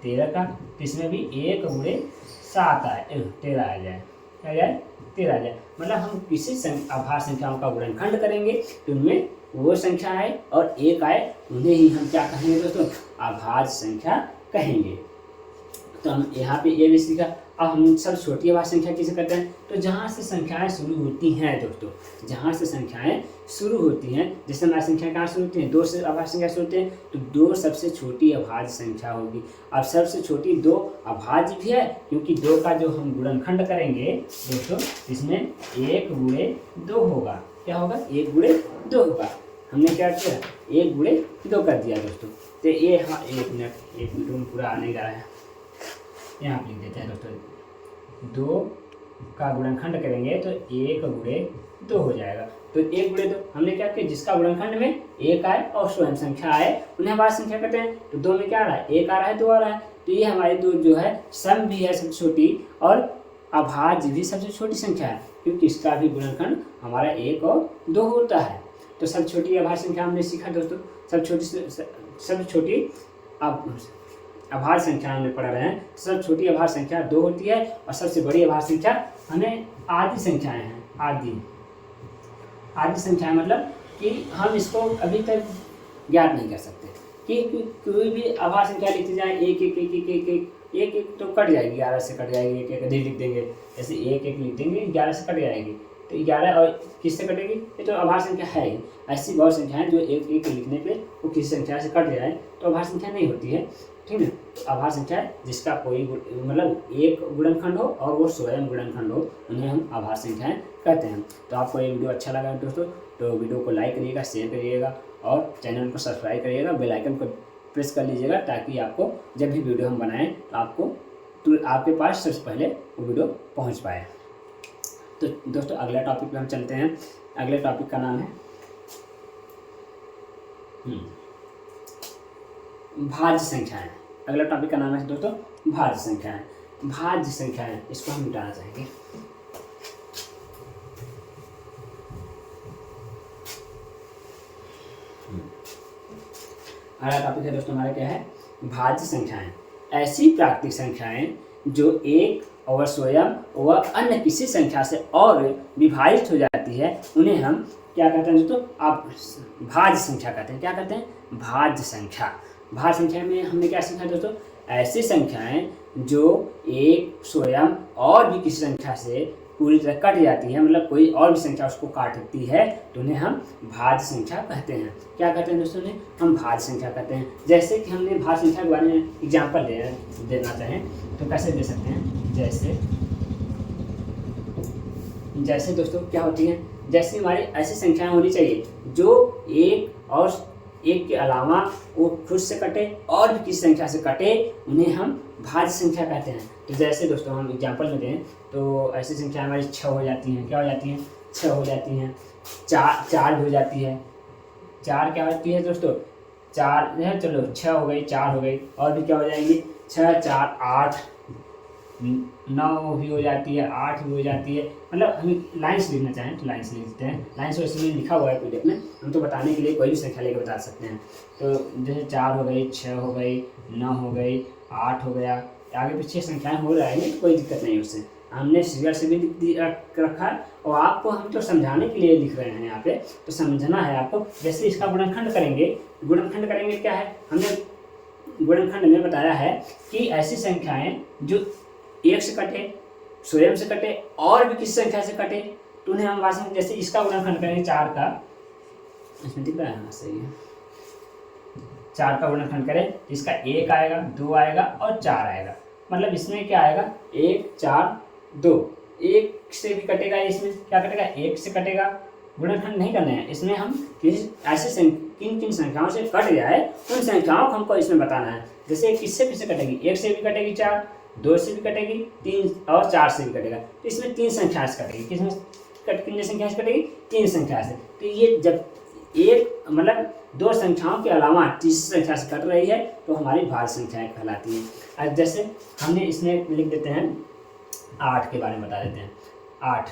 Speaker 1: 13 का, तो इसमें भी 1 गुणे 7 आए, 13 आ जाए, क्या जाए? 13 आ जाए। मतलब हम किसी अभाज्य संख्याओं का गुणनखंड करेंगे तो उनमें वो संख्या आए और 1 आए, उन्हें ही हम क्या कहेंगे दोस्तों? अभाज्य संख्या कहेंगे। तो हम यहाँ पे ये भी सीखा। अब हम सब छोटी अभाज्य संख्या किसे कहते हैं? तो जहाँ से संख्याएं शुरू होती हैं दोस्तों, जहाँ से संख्याएं शुरू होती हैं, जैसे हमारी संख्या कहाँ शुरू होती हैं? 2 से अभाज्य संख्या शुरू होती हैं, तो 2 सबसे छोटी अभाज्य संख्या होगी। अब सबसे छोटी 2 अभाज्य भी है, क्योंकि 2 का जो हम गुणनखंड करेंगे दोस्तों, इसमें 1 गुणे 2 होगा। क्या होगा? 1 गुणे 2 होगा। हमने क्या किया? 1 गुणे 2 कर दिया दोस्तों। तो ये, हाँ 1 मिनट में पूरा आने जा रहा है, यहाँ लिख देते हैं दोस्तों। 2 का गुणनखंड करेंगे तो 1 गुणे 2 हो जाएगा। तो 1 गुणे 2 हमने क्या किया? जिसका गुणनखंड में 1 आए और स्वयं संख्या आए, उन्हें अभाज्य संख्या कहते हैं। तो 2 में क्या आ रहा है? 1 आ रहा है, 2 आ रहा है। तो ये हमारी 2 जो है सम भी है सबसे छोटी और अभाज्य भी सबसे छोटी संख्या है, क्योंकि इसका भी गुणनखंड हमारा 1 और 2 होता है। तो सबसे छोटी अभाज्य संख्या हमने सीखा दोस्तों। सबसे छोटी अब अभाज्य संख्या में पढ़ रहे हैं तो सबसे छोटी अभाज्य संख्या 2 होती है और सबसे बड़ी अभाज्य संख्या हमें आदि संख्याएं हैं। आदि संख्या मतलब कि हम इसको अभी तक ज्ञात नहीं कर सकते कि कोई भी अभाज्य संख्या लिखी जाए एक एक एक एक एक एक एक एक तो कट जाएगी, 11 से कट जाएगी, एक एक अधिक लिख देंगे, जैसे एक एक लिख देंगे 11 से कट जाएगी, तो 11 और किससे कटेगी, ये तो अभाज्य संख्या है ही। ऐसी बहुत संख्याएं जो एक एक लिखने पे वो किसी संख्या से कट जाए तो अभाज्य संख्या नहीं होती है, ठीक है। तो अभाज्य संख्या जिसका कोई मतलब एक गुणनखंड हो और वो स्वयं गुणनखंड हो उन्हें हम अभाज्य संख्याएं कहते हैं। तो आपको ये वीडियो अच्छा लगा दोस्तों तो वीडियो को लाइक करिएगा, शेयर करिएगा और चैनल को सब्सक्राइब करिएगा, बेल आइकन को प्रेस कर लीजिएगा ताकि आपको जब भी वीडियो हम बनाएं तो आपके पास सबसे पहले वो वीडियो पहुंच पाए। तो दोस्तों अगला टॉपिक पे हम चलते हैं। अगले टॉपिक का नाम है भाज्य संख्याएं। अगला टॉपिक का नाम है दोस्तों भाज्य संख्याएं। भाज्य संख्याएं इसको हम मिटाना चाहेंगे। अगला टॉपिक है दोस्तों हमारा क्या है, भाज्य संख्याएं। ऐसी प्राकृतिक संख्याएं जो एक और स्वयं व अन्य किसी संख्या से और विभाजित हो जाती है उन्हें हम क्या कहते हैं दोस्तों, आप भाज्य संख्या कहते हैं। क्या कहते हैं, भाज्य संख्या। भाज्य संख्या में हमने क्या सीखा दोस्तों, ऐसी संख्याएं जो एक स्वयं और भी किसी संख्या से पूरी तरह कट जाती है, मतलब कोई और भी संख्या उसको काटती है तो उन्हें हम भाज्य संख्या कहते हैं। क्या कहते हैं दोस्तों, ने हम भाज्य संख्या कहते हैं। जैसे कि हमने भाज्य संख्या के बारे में एग्जाम्पल देना चाहें तो कैसे दे सकते हैं, जैसे दोस्तों क्या होती हैं, जैसे हमारी ऐसी संख्याएं होनी चाहिए जो एक और एक के अलावा वो खुद से कटे और भी किसी संख्या से कटे, उन्हें हम भाज्य संख्या कहते हैं। तो जैसे दोस्तों हम एग्जांपल में दें तो ऐसी संख्या हमारी 6 हो जाती हैं। क्या हो जाती हैं, 6 हो जाती हैं। 4 भी हो जाती है। 4 क्या होती है दोस्तों, 4 है, चलो 6 हो गई, 4 हो गई, और भी क्या हो जाएंगी, 6 4 8, 9 भी हो जाती है, 8 भी हो जाती है। मतलब हम लाइन्स लिखना चाहें तो लाइन्स लिखते हैं। लाइन्स वैसे में लिखा हुआ है पीडीएफ में, हम तो बताने के लिए कोई भी संख्या लेकर बता सकते हैं। तो जैसे 4 हो गई, 6 हो गई, 9 हो गई, 8 हो गया, आगे पीछे संख्याएं हो जाएंगी, कोई दिक्कत नहीं उससे। हमने सीरियल से भी रखा है और आपको हम तो समझाने के लिए लिख रहे हैं यहाँ पे, तो समझना है आपको। जैसे इसका गुणनखंड करेंगे क्या है, हमने गुणनखंड में बताया है कि ऐसी संख्याएं जो एक से कटे, स्वयं से कटे और भी किसी संख्या से कटे तो उन्हें हम वास्तव, जैसे इसका गुणनखंड करेंगे 4 का, इसमें दिख रहा है, सही है, 4 का गुणनखंड करें, इसका 1 आएगा, 2 आएगा और 4 आएगा। मतलब इसमें क्या आएगा, 1 4 2, 1 से भी कटेगा, इसमें क्या कटेगा, 1 से कटेगा। गुणनखंड नहीं करना है इसमें, हम किसी ऐसे किन किन संख्याओं से कट जाए उन संख्याओं को हमको इसमें बताना है। जैसे किससे किससे कटेगी, 1 से भी कटेगी 4, 2 से भी कटेगी 3 और 4 से भी कटेगा। तो इसमें 3 संख्या से कटेगी। किसमें कितने संख्या से कटेगी, 3 संख्या से। तो ये जब एक मतलब 2 संख्याओं के अलावा तीसरी संख्या से कट रही है तो हमारी भाज्य संख्याएं कहलाती हैं। अब जैसे हमने इसमें लिख देते हैं 8 के बारे में बता देते हैं। 8,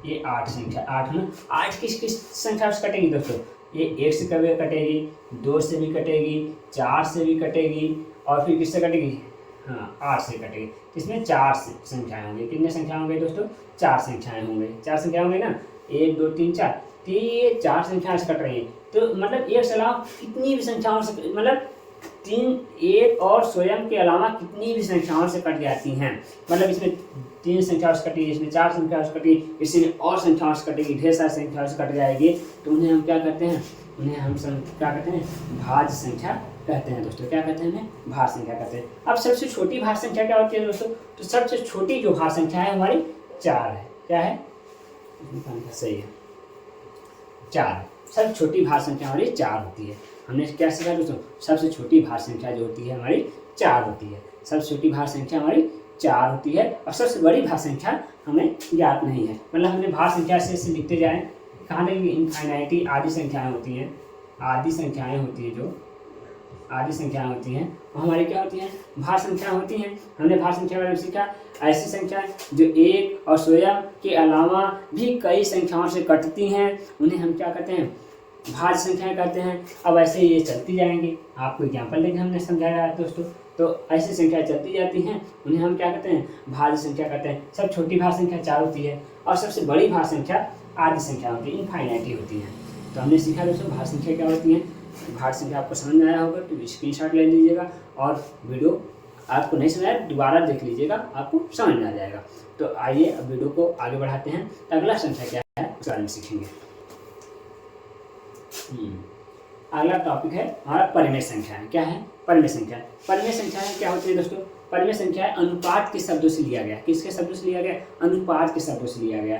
Speaker 1: ये 8 संख्या, 8 में 8 किस किस संख्या से कटेगी दोस्तों, ये 1 से कभी कटेगी, 2 से भी कटेगी, 4 से भी कटेगी और फिर किससे कटेगी, हाँ 8 से कटेगी। इसमें 4 संख्याएं होंगी। कितने संख्या होंगे दोस्तों, 4 संख्याएं होंगे। 4 संख्या होंगे ना, 1 2 3 4, तो ये 4 संख्याएं से कट रही है। तो मतलब एक से अलावा कितनी भी संख्याओं से, मतलब 3 एक और स्वयं के अलावा कितनी भी संख्याओं से कट जाती हैं। मतलब इसमें 3 संख्याओं से कटेगी, इसमें 4 संख्याओं से कटेगी, इसमें और संख्याओं से कटेगी, ढेर सारी संख्याओं से कट जाएगी, तो उन्हें हम क्या कहते हैं, उन्हें हम क्या कहते हैं, भाज्य संख्या कहते हैं दोस्तों। क्या कहते हैं, उन्हें भाज्य संख्या कहते हैं। अब सबसे छोटी भाज्य संख्या क्या होती है दोस्तों, तो सबसे छोटी जो भाज्य संख्या है हमारी 4 है। क्या है, सही है, 4। सबसे छोटी भाज्य संख्या हमारी 4 होती है। हमने क्या सीखा दोस्तों, सबसे छोटी भाज्य संख्या जो होती है हमारी 4 होती है। सबसे छोटी भाज्य संख्या हमारी 4 होती है और सबसे बड़ी भाज्य संख्या हमें ज्ञात नहीं है। मतलब हमने भाज्य संख्या से लिखते जाएं, कहाँ तक इनफाइनाइटी आदि संख्याएं होती हैं, आदि संख्याएं होती हैं, जो आदि संख्याएं होती हैं वो हमारी क्या होती हैं, भाज्य संख्या होती हैं। हमने भाज्य संख्या बारे में सीखा, ऐसी संख्याएं जो एक और स्वयं के अलावा भी कई संख्याओं से कटती हैं उन्हें हम क्या कहते हैं, भाज्य संख्याएं कहते हैं। अब ऐसे ये चलती जाएंगी, आपको एग्जाम्पल देकर हमने समझाया है दोस्तों। तो ऐसी संख्या चलती जाती हैं, उन्हें हम क्या कहते हैं, भाज्य संख्या कहते हैं। सब छोटी भाज्य संख्या 4 होती है और सबसे बड़ी भाज्य संख्या आदि संख्या होती है, इनफाइनाइटी होती है। तो हमने सीखा दोस्तों भाज्य संख्या क्या होती है। भाज्य संख्या आपको समझ में आया होगा तो स्क्रीनशॉट ले लीजिएगा और वीडियो आपको नहीं समझ आया दोबारा देख लीजिएगा, आपको समझ में आ जाएगा। तो आइए अब वीडियो को आगे बढ़ाते हैं। अगला संख्या क्या है उसके बारे में सीखेंगे। अगला टॉपिक है हमारा परिमेय संख्या है। क्या है परिमेय संख्या? परिमेय संख्या क्या होती है दोस्तों? परिमेय संख्या अनुपात के शब्दों से लिया गया। किसके शब्दों से लिया गया? अनुपात के शब्दों से लिया गया।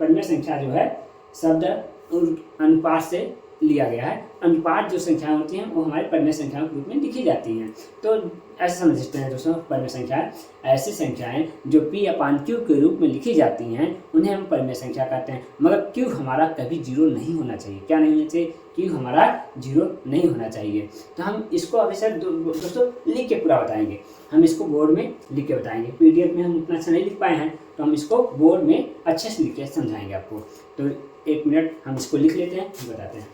Speaker 1: परिमेय संख्या जो है शब्द अनुपात से लिया गया है। अनुपात जो संख्याएं होती हैं वो हमारे परिमेय संख्याओं के रूप में लिखी जाती हैं। तो ऐसे समझते हैं दोस्तों, परिमेय संख्याएं ऐसी संख्याएं जो p/q के रूप में लिखी जाती हैं उन्हें हम परिमेय संख्या कहते हैं। मगर q हमारा कभी 0 नहीं होना चाहिए। क्या नहीं होना चाहिए? q हमारा 0 नहीं होना चाहिए। तो हम इसको अभी सर दोस्तों लिख के पूरा बताएंगे। हम इसको बोर्ड में लिख के बताएंगे। PDF में हम उतना अच्छा नहीं लिख पाए हैं तो हम इसको बोर्ड में अच्छे से लिख के समझाएंगे आपको। तो 1 मिनट हम इसको लिख लेते हैं, बताते हैं।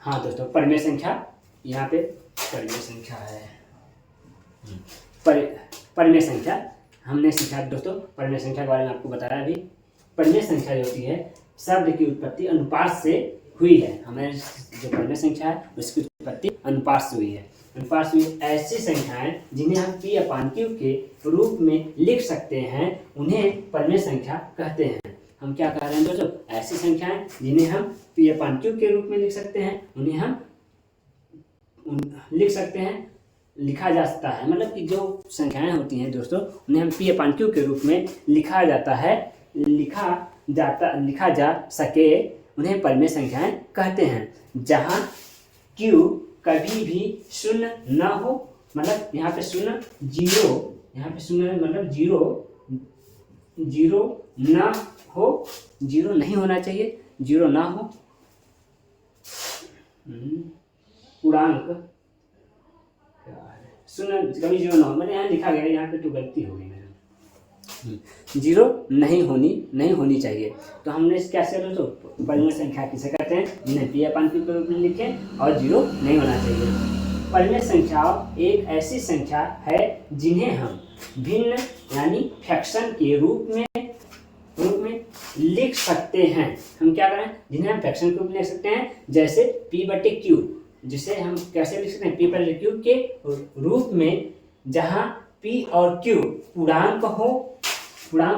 Speaker 1: हाँ दोस्तों, परिमेय संख्या यहाँ पे परिमेय संख्या है। परिमेय संख्या हमने सीखा दोस्तों। परिमेय संख्या के बारे में आपको बताया अभी। परिमेय संख्या जो होती है शब्द की उत्पत्ति अनुपात से हुई है। हमें जो परिमेय संख्या है उसकी उत्पत्ति अनुपात से हुई है। अनुपात से हुई ऐसी संख्याएं जिन्हें हम p/q के रूप में लिख सकते हैं उन्हें परिमेय संख्या कहते हैं। हम क्या कह रहे हैं दोस्तों? ऐसी संख्याएं जिन्हें हम p/q के रूप में लिख सकते हैं उन्हें हम लिख सकते हैं, लिखा जा सकता है। मतलब कि जो संख्याएं होती हैं दोस्तों उन्हें हम p/q के रूप में लिखा जाता है, लिखा जा सके उन्हें परिमेय संख्याएं कहते हैं। जहां q कभी भी शून्य न हो, मतलब यहाँ पे शून्य 0, यहाँ पे शून्य मतलब 0 ना हो, 0 नहीं होना चाहिए, 0 ना हो। पूर्णांक शून्य कभी 0 ना हो, मैंने यहाँ लिखा गया, यहाँ पे तो गलती हो गई मेरे। 0 नहीं होनी चाहिए। तो हमने क्या किया दोस्तों? परिमेय संख्या किसे कहते हैं? जिन्हें p/q के रूप में लिखें और 0 नहीं होना चाहिए। परिमेय संख्या एक ऐसी संख्या है जिन्हें हम भिन्न यानी फ्रैक्शन के रूप में लिख सकते हैं। हम क्या करें? जिन्हें हम फ्रैक्शन के रूप में लिख सकते हैं, जैसे p/q, जिसे हम कैसे लिख सकते हैं? p/q के रूप में, जहां p और q पूर्णांक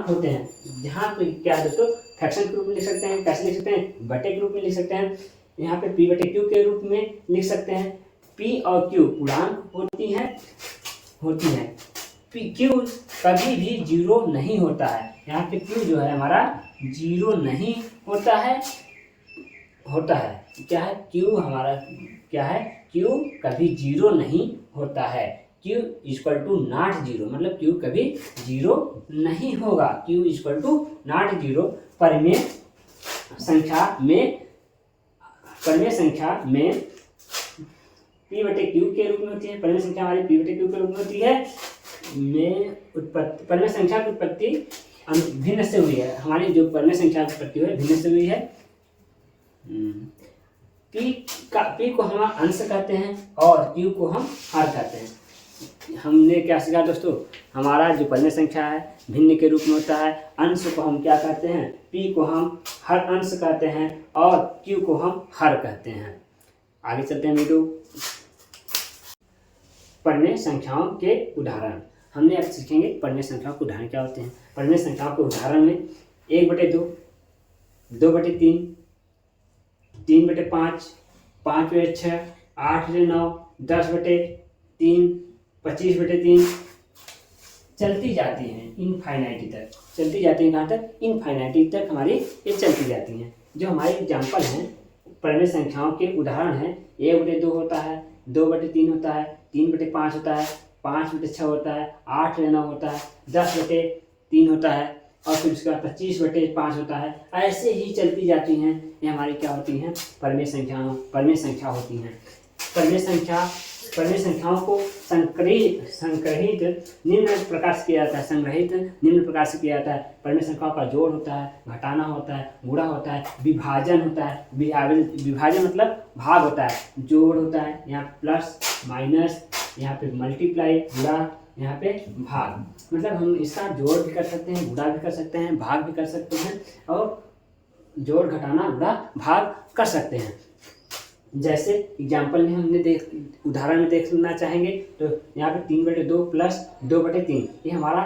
Speaker 1: होते हैं। जहां पे क्या दोस्तों फ्रैक्शन के रूप में लिख सकते हैं। कैसे लिख सकते हैं? बटे के रूप में लिख सकते हैं। यहाँ पे p/q के रूप में लिख सकते हैं। p और q पूर्णांक होती हैं। q कभी भी 0 नहीं होता है। यहाँ पे q जो है हमारा 0 नहीं होता है। क्या है? q हमारा क्या है? q कभी 0 नहीं होता है। q = not 0, मतलब q कभी 0 नहीं होगा। q = not 0। परिमेय संख्या में p/q के रूप में होती है। परिमेय संख्या हमारी p/q के रूप में होती है। परिमेय संख्या की उत्पत्ति भिन्न से हुई है। हमारी जो परिमेय संख्या की उत्पत्ति हुई है भिन्न से हुई है। p को हम अंश कहते हैं और q को हम हर कहते हैं। हमने क्या सीखा दोस्तों? हमारा जो परिमेय संख्या है भिन्न के रूप में होता है। अंश को हम क्या कहते हैं? p को हम हर अंश कहते हैं और q को हम हर कहते हैं। आगे चलते हैं वीडियो। परिमेय संख्याओं के उदाहरण। हमने अब सीखेंगे परिमेय संख्याओं के उदाहरण क्या होते हैं। परिमेय संख्याओं के उदाहरण में 1/2, 2/3, 3/5, 5/6, 8/9, 10/3, 25/3 चलती जाती हैं इनफाइनाइटी तक। चलती जाती हैं कहाँ तक? इनफाइनाइटी तक हमारी ये चलती जाती हैं। जो हमारे एग्जाम्पल हैं परिमेय संख्याओं के उदाहरण हैं, 1/2 होता है, 2/3 होता है, 3/5 होता है, 5/6 होता है, 8/9 होता है, 10/3 होता है और फिर उसके बाद 25/5 होता है। ऐसे ही चलती जाती हैं। ये हमारी क्या होती हैं? परिमेय संख्या होती हैं। परिमेय संख्या परिमेय संख्याओं को संग्रहित निम्न प्रकार से किया जाता है। संग्रहित निम्न प्रकार से किया जाता है। परिमेय संख्याओं का जोड़ होता है, घटाना होता है, गुणा होता है, विभाजन होता है। विभाजन मतलब भाग होता है, जोड़ होता है, यहाँ प्लस माइनस, यहाँ पे मल्टीप्लाई गुणा, यहाँ पे भाग। मतलब हम इसका जोड़ भी कर सकते हैं, गुणा भी कर सकते हैं, भाग भी कर सकते हैं और जोड़ घटाना गुणा भाग कर सकते हैं। जैसे एग्जाम्पल में हमने उदाहरण में देखना चाहेंगे तो यहाँ पे 3/2 प्लस 2/3 ये हमारा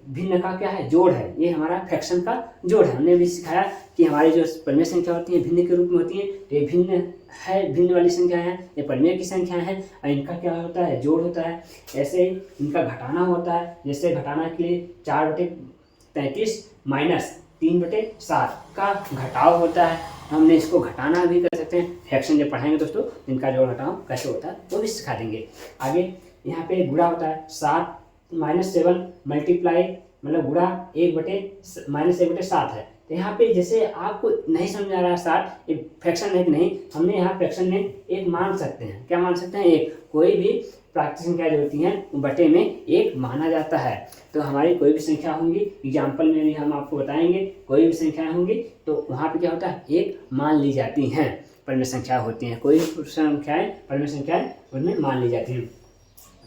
Speaker 1: भिन्न का क्या है, जोड़ है। ये हमारा फ्रैक्शन का जोड़ है। हमने भी सिखाया कि हमारी जो परिमेय संख्या होती है भिन्न के रूप में होती है। तो ये भिन्न है, भिन्न वाली संख्या है, ये परिमेय की संख्या है और इनका क्या होता है, जोड़ होता है। ऐसे ही इनका घटाना होता है। जैसे घटाना के लिए 4/33 माइनस 3/7 का घटाव होता है। हमने इसको घटाना भी कर सकते हैं। फ्रैक्शन जब पढ़ाएंगे दोस्तों इनका जोड़ घटाव कैसे होता है वो भी सिखा देंगे आगे। यहाँ पे गुणा होता है 7 -7 मल्टीप्लाई मतलब गुणा 1/-7 है। तो यहाँ पे जैसे आपको नहीं समझ आ रहा है 7 एक फ्रैक्शन है कि नहीं, हमने यहाँ फ्रैक्शन में एक मान सकते हैं। क्या मान सकते हैं, एक। कोई भी प्राकृतिक संख्या जो होती हैं बटे में एक माना जाता है। तो हमारी कोई भी संख्या होंगी, एग्जाम्पल में भी हम आपको बताएंगे, कोई भी संख्या होंगी तो वहाँ पे क्या होता है, एक मान ली जाती हैं। परिमेय संख्या होती हैं, कोई भी संख्याएं परिमेय संख्याएं उनमें मान ली जाती हैं।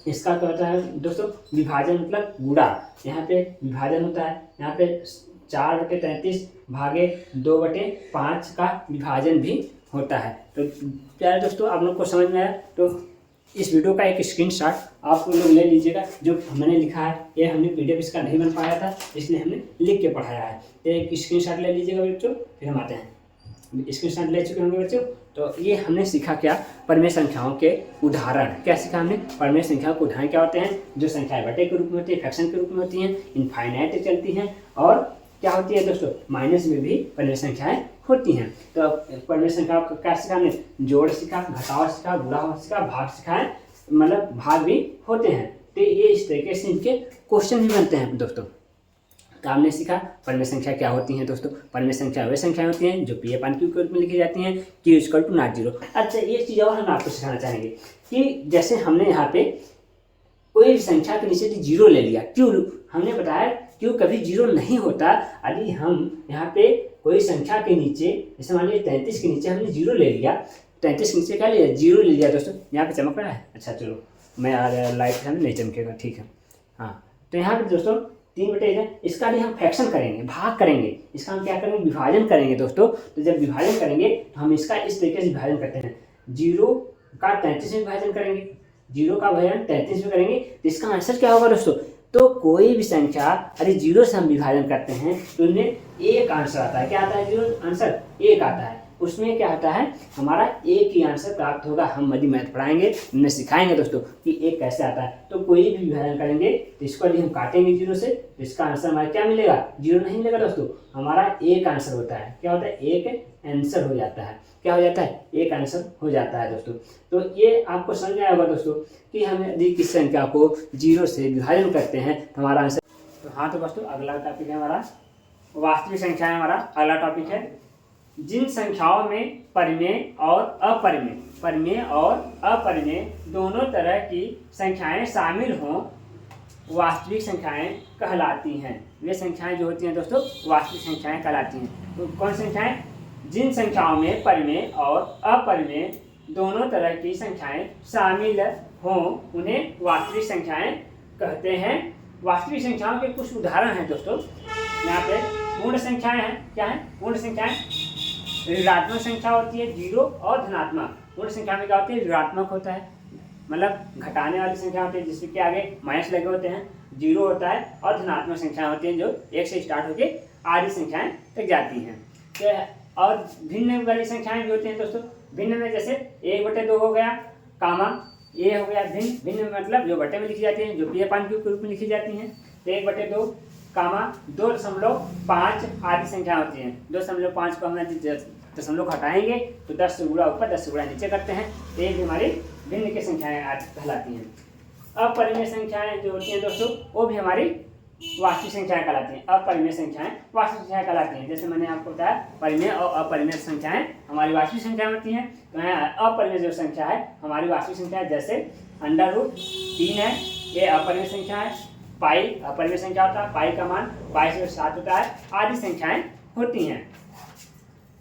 Speaker 1: इसका क्या होता है दोस्तों, विभाजन मतलब गुणा। यहाँ पे विभाजन होता है, यहाँ पे 4/33 भागे 2/5 का विभाजन भी होता है। तो प्यारे दोस्तों आप लोग को समझ में आया तो इस वीडियो का एक स्क्रीनशॉट आप लोग ले लीजिएगा। जो मैंने लिखा है ये हमने PDF इसका नहीं बन पाया था इसलिए हमने लिख के पढ़ाया है। तो एक स्क्रीनशॉट ले लीजिएगा बच्चों, फिर हम आते हैं। स्क्रीनशॉट ले चुके होंगे बच्चों। तो ये हमने सीखा क्या, परिमेय संख्याओं के उदाहरण। क्या सीखा हमने, परिमेय संख्याओं के उदाहरण क्या होते हैं, जो संख्याएं बटे के रूप में होती है, फ्रैक्शन के रूप में होती हैं, इनफाइनाइट चलती हैं और क्या होती है दोस्तों, माइनस में भी परिमेय संख्याएं होती हैं। तो परिमेय संख्याओं का क्या सीखा हमने, जोड़ सीखा, घटाव सीखा, गुणा सीखा, भाग सिखाए, मतलब भाग भी होते हैं। तो ये इस तरीके से इनके क्वेश्चन भी बनते हैं दोस्तों। तो आपने सीखा परिमेय संख्या क्या होती हैं दोस्तों। परिमेय संख्या वे संख्याएं होती हैं जो P/Q के रूप में लिखी जाती हैं, Q = नॉट 0। अच्छा ये चीज़ और हम आपको सिखाना चाहेंगे कि जैसे हमने यहाँ पे कोई भी संख्या के नीचे 0 ले लिया, क्यों हमने बताया क्यों कभी 0 नहीं होता। यदि हम यहाँ पे कोई संख्या के नीचे, जैसे मान लीजिए 33 के नीचे हमने 0 ले लिया, 33 के नीचे क्या लिया, 0 ले लिया दोस्तों। यहाँ पे चमक रहा है, अच्छा चलो मैं आ रहा लाइट से नहीं चमकेगा, ठीक है। हाँ तो यहाँ पे दोस्तों 3/1 इसका भी हम फ्रैक्शन करेंगे, भाग करेंगे। इसका हम क्या करेंगे, विभाजन करेंगे दोस्तों। तो जब विभाजन करेंगे तो हम इसका इस तरीके से विभाजन करते हैं, 0 का 33 में विभाजन करेंगे, 0 का विभाजन 33 में करेंगे। तो इसका आंसर क्या होगा दोस्तों, तो कोई भी संख्या यदि 0 से हम विभाजन करते हैं तो उनमें एक आंसर आता है। क्या आता है, 0 आंसर एक आता है। उसमें क्या आता है, हमारा एक ही आंसर प्राप्त होगा। हम यदि मैथ पढ़ाएंगे हमने सिखाएंगे दोस्तों कि एक कैसे आता है। तो कोई भी विभाजन करेंगे तो इसको यदि हम काटेंगे 0 से तो इसका आंसर हमारा क्या मिलेगा, 0 नहीं मिलेगा दोस्तों, हमारा एक आंसर होता है। क्या होता है, एक आंसर हो जाता है। क्या हो जाता है, एक आंसर हो जाता है दोस्तों। तो ये आपको समझ आया होगा दोस्तों कि हम यदि किस संख्या को 0 से विभाजन करते हैं तो हमारा आंसर। तो हाँ तो दोस्तों अगला टॉपिक है हमारा वास्तविक संख्या है। हमारा अगला टॉपिक है जिन संख्याओं में परिमेय और अपरिमेय दोनों तरह की संख्याएं शामिल हों वास्तविक संख्याएं कहलाती हैं। वे संख्याएं जो होती हैं दोस्तों वास्तविक संख्याएं कहलाती हैं। तो कौन संख्याएं, जिन संख्याओं में परिमेय और अपरिमेय दोनों तरह की संख्याएं शामिल हों उन्हें वास्तविक संख्याएं कहते हैं। वास्तविक संख्याओं के कुछ उदाहरण हैं दोस्तों। यहाँ पे पूर्ण संख्याएं हैं। क्या है, पूर्ण संख्याएं ऋणात्मक संख्या होती है 0 और धनात्मक। पूर्ण संख्या में क्या होती है, ऋणात्मक होता है, मतलब घटाने वाली संख्या होती है जिसके के आगे माइनस लगे होते हैं, 0 होता है। और धनात्मक संख्या होती हैं जो 1 से स्टार्ट होकर आधी संख्याएं तक जाती हैं। और भिन्न वाली संख्याएं भी होती हैं दोस्तों। भिन्न में जैसे 1/2 हो गया, कामा ये हो गया भिन्न। भिन्न मतलब जो बटे में लिखी जाती हैं, जो P/Q के रूप में लिखी जाती हैं। तो 1/2 कामा 2.5 आधी संख्या होती है। 2.5 को हम दशमलव हटाएंगे तो 10 से गुणा ऊपर 10 से गुणा नीचे करते हैं। तो ये भी हमारी भिन्न की संख्याएं कहलाती हैं। अपरिमेय संख्याएं जो होती हैं दोस्तों वो भी हमारी वास्तविक संख्याएं कहलाती हैं। अपरिमेय संख्याएं वास्तविक संख्याएं कहलाती हैं। जैसे मैंने आपको बताया परिमेय और अपरिमेय संख्याएं हमारी वास्तविक संख्या होती हैं। तो यहाँ अपरिमेय जो संख्या है हमारी वास्तविक संख्या है, जैसे √3 है, ये अपरिमेय संख्या है। पाई अपरिमेय संख्या होता है, पाई का मान पाई से 7 होता है, आदि संख्याएं होती हैं।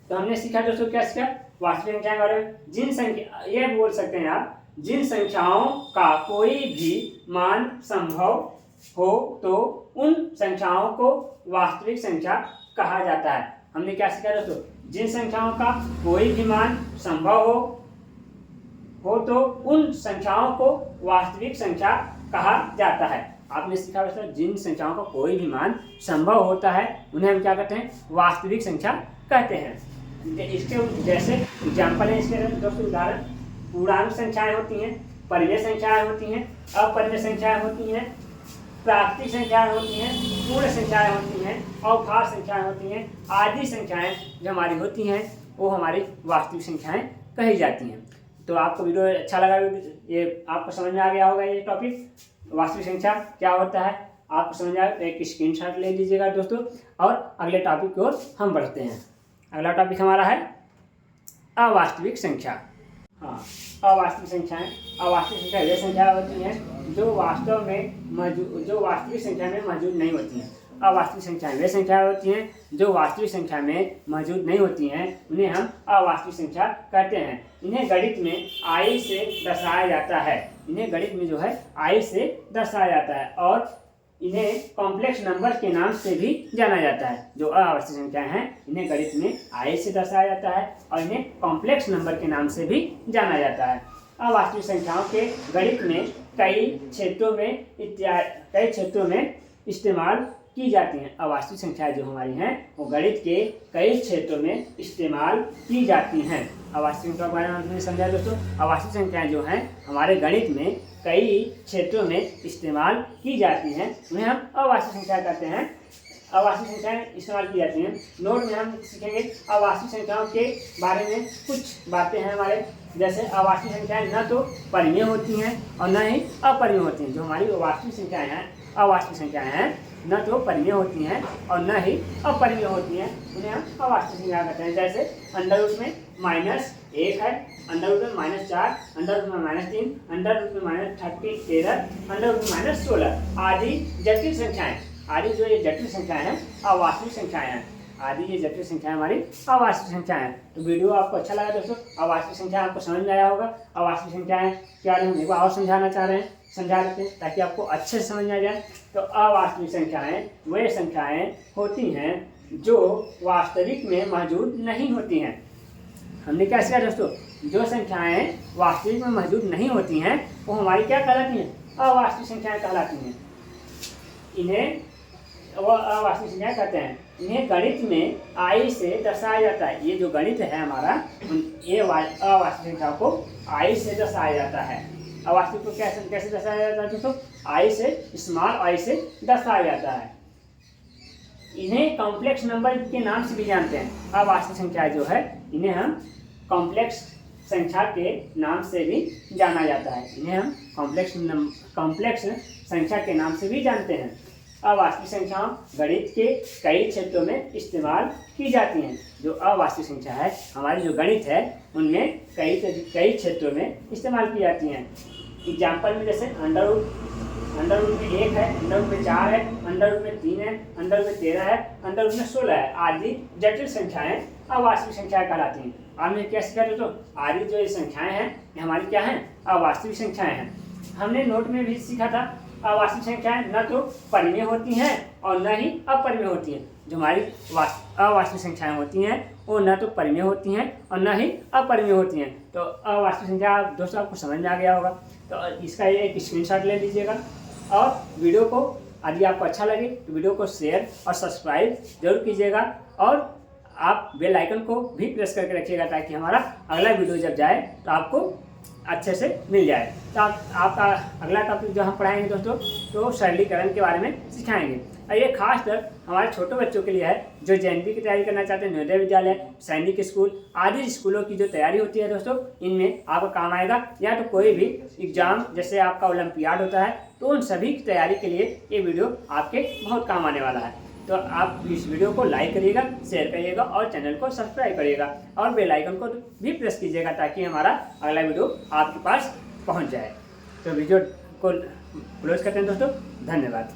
Speaker 1: तो हमने सीखा दोस्तों क्या सीखा, वास्तविक संख्या के बारे में। जिन संख्या, ये बोल सकते हैं आप, जिन संख्याओं का कोई भी मान संभव हो तो उन संख्याओं को वास्तविक संख्या कहा जाता है। हमने क्या सीखा दोस्तों, जिन संख्याओं का कोई भी मान संभव हो तो उन संख्याओं को वास्तविक संख्या कहा जाता है। आपने सीखा दोस्तों, जिन संख्याओं का कोई भी मान संभव होता है उन्हें हम क्या कहते हैं, वास्तविक संख्या कहते हैं। इसके जैसे एग्जाम्पल है इसके दोस्तों, उदाहरण, पूर्णांक संख्याएं होती हैं, परिमेय संख्याएं होती हैं, अपरिमेय संख्याएं होती हैं, प्राकृतिक संख्याएं होती हैं, पूर्ण संख्याएं होती हैं, अवभाज्य संख्याएं होती हैं, आदि संख्याएं जो हमारी होती हैं वो हमारी वास्तविक संख्याएं कही जाती हैं। तो आपको वीडियो अच्छा लगा, ये आपको समझ में आ गया होगा ये टॉपिक, वास्तविक संख्या क्या होता है आपको समझ आया। तो एक स्क्रीनशॉट ले लीजिएगा दोस्तों, और अगले टॉपिक की ओर हम बढ़ते हैं। अगला टॉपिक हमारा है अवास्तविक संख्या। हाँ, अवास्तविक संख्याएं, अवास्तविक संख्या वे संख्या होती हैं जो वास्तव में जो वास्तविक संख्या में मौजूद नहीं होती हैं। अवास्तविक संख्याएं वे संख्या होती हैं जो वास्तविक संख्या में मौजूद नहीं होती हैं, उन्हें हम अवास्तविक संख्या कहते हैं। इन्हें गणित में i से दर्शाया जाता है, इन्हें गणित में जो है i से दर्शाया जाता है, और इन्हें कॉम्प्लेक्स नंबर के नाम से भी जाना जाता है। जो अवास्तविक संख्याएं हैं इन्हें गणित में i से दर्शाया जाता है और इन्हें कॉम्प्लेक्स नंबर के नाम से भी जाना जाता है। अवास्तविक संख्याओं के गणित में कई क्षेत्रों में इस्तेमाल की जाती हैं। अवास्तविक संख्याएं जो हमारी हैं वो गणित के कई क्षेत्रों में इस्तेमाल की जाती हैं। अवास्तविक संख्या के बारे में हमने समझा दोस्तों। अवास्तविक संख्याएं जो हैं हमारे गणित में कई क्षेत्रों में इस्तेमाल की जाती हैं, उन्हें हम अवास्तविक संख्या कहते हैं। अवास्तविक संख्याएं इस्तेमाल की जाती हैं। नोट में हम सीखेंगे अवास्तविक संख्याओं के बारे में कुछ बातें हैं हमारे, जैसे अवास्तविक संख्याएं न तो परिमेय होती हैं और न ही अपरिमेय होती हैं। जो हमारी वास्तविक संख्याएं हैं, अवास्तविक संख्याएं हैं, न तो परिमेय होती हैं और न ही अपरिमेय होती हैं, उन्हें हम अवास्तविक संख्या कहते हैं। जैसे अंडर में -1 है, अंडर में -4, अंडर में -3, अंडर में -13, अंडर में -16 आदि जटिल संख्याएं। आदि जो ये जटिल संख्याएं हैं अवास्तविक संख्याएं हैं। आदि ये जटिल संख्याएं हमारी अवास्तविक संख्याएं हैं। तो वीडियो आपको अच्छा लगा दोस्तों, अवास्तविक संख्या आपको समझ में आया होगा। अवास्तविक संख्याएं क्या हम एक बार और समझाना चाह रहे हैं, समझा देते हैं ताकि आपको अच्छे से समझ में आ जाए। तो अवास्तविक संख्याएं वे संख्याएं होती हैं जो वास्तविक में मौजूद नहीं होती हैं। हमने क्या सीखा दोस्तों, जो संख्याएं वास्तविक में मौजूद नहीं होती हैं वो हमारी क्या कहलाती हैं, अवास्तविक संख्याएं कहलाती हैं। इन्हें वो अवास्तविक संख्याएं कहते हैं। इन्हें गणित में i से दर्शाया जाता है। ये जो गणित है हमारा, ये अवास्तविक संख्या को i से दर्शाया जाता है। अवास्तविक को कैसे दर्शाया जाता है दोस्तों, i से, स्मॉल i से दर्शाया जाता है। इन्हें कॉम्प्लेक्स नंबर के नाम से भी जानते हैं। अवास्तविक संख्या जो है इन्हें हम कॉम्प्लेक्स संख्या के नाम से भी जाना जाता है। इन्हें हम कॉम्प्लेक्स संख्या के नाम से भी जानते हैं। अवास्तविक संख्याओं गणित के कई क्षेत्रों में इस्तेमाल की जाती हैं। जो अवास्तविक संख्या है हमारी जो गणित है उनमें कई क्षेत्रों में इस्तेमाल की जाती हैं। एग्जाम्पल में जैसे अंडर रूट में 1 है, अंडर रूट में 4 है, अंडर रूट में 3 है, अंडर रूट में 13 है, अंडर रूट में 16 है आदि जटिल संख्याएं अवास्तविक संख्याएं कहलाती हैं। आपने क्या सीखा दोस्तों, आदि जो ये संख्याएं हैं ये हमारी क्या हैं, अवास्तविक संख्याएं हैं। हमने नोट में भी सीखा था अवास्तविक संख्याएं न तो परिमेय होती हैं और न ही अपरिमेय होती हैं। जो हमारी अवास्तविक संख्याएं होती हैं वो न तो परिमेय होती हैं और न ही अपरिमेय होती हैं। तो अवास्तविक संख्या दोस्तों आपको समझ में आ गया होगा। तो इसका एक स्क्रीनशॉट ले लीजिएगा, और वीडियो को यदि आपको अच्छा लगे तो वीडियो को शेयर और सब्सक्राइब जरूर कीजिएगा, और आप बेल आइकन को भी प्रेस करके रखिएगा ताकि हमारा अगला वीडियो जब जाए तो आपको अच्छे से मिल जाए। तो आपका अगला टॉपिक जो हम पढ़ाएंगे दोस्तों तो सरलीकरण के बारे में सिखाएंगे। और ये खासकर हमारे छोटे बच्चों के लिए है जो जेएनवी की तैयारी करना चाहते हैं, नवोदय विद्यालय, सैनिक स्कूल आदि स्कूलों की जो तैयारी होती है दोस्तों, इनमें आपको काम आएगा। या तो कोई भी एग्जाम जैसे आपका ओलंपियाड होता है तो उन सभी की तैयारी के लिए ये वीडियो आपके बहुत काम आने वाला है। तो आप इस वीडियो को लाइक करिएगा, शेयर करिएगा और चैनल को सब्सक्राइब करिएगा और बेल आइकन को भी प्रेस कीजिएगा ताकि हमारा अगला वीडियो आपके पास पहुंच जाए। तो वीडियो को क्लोज करते हैं दोस्तों, धन्यवाद।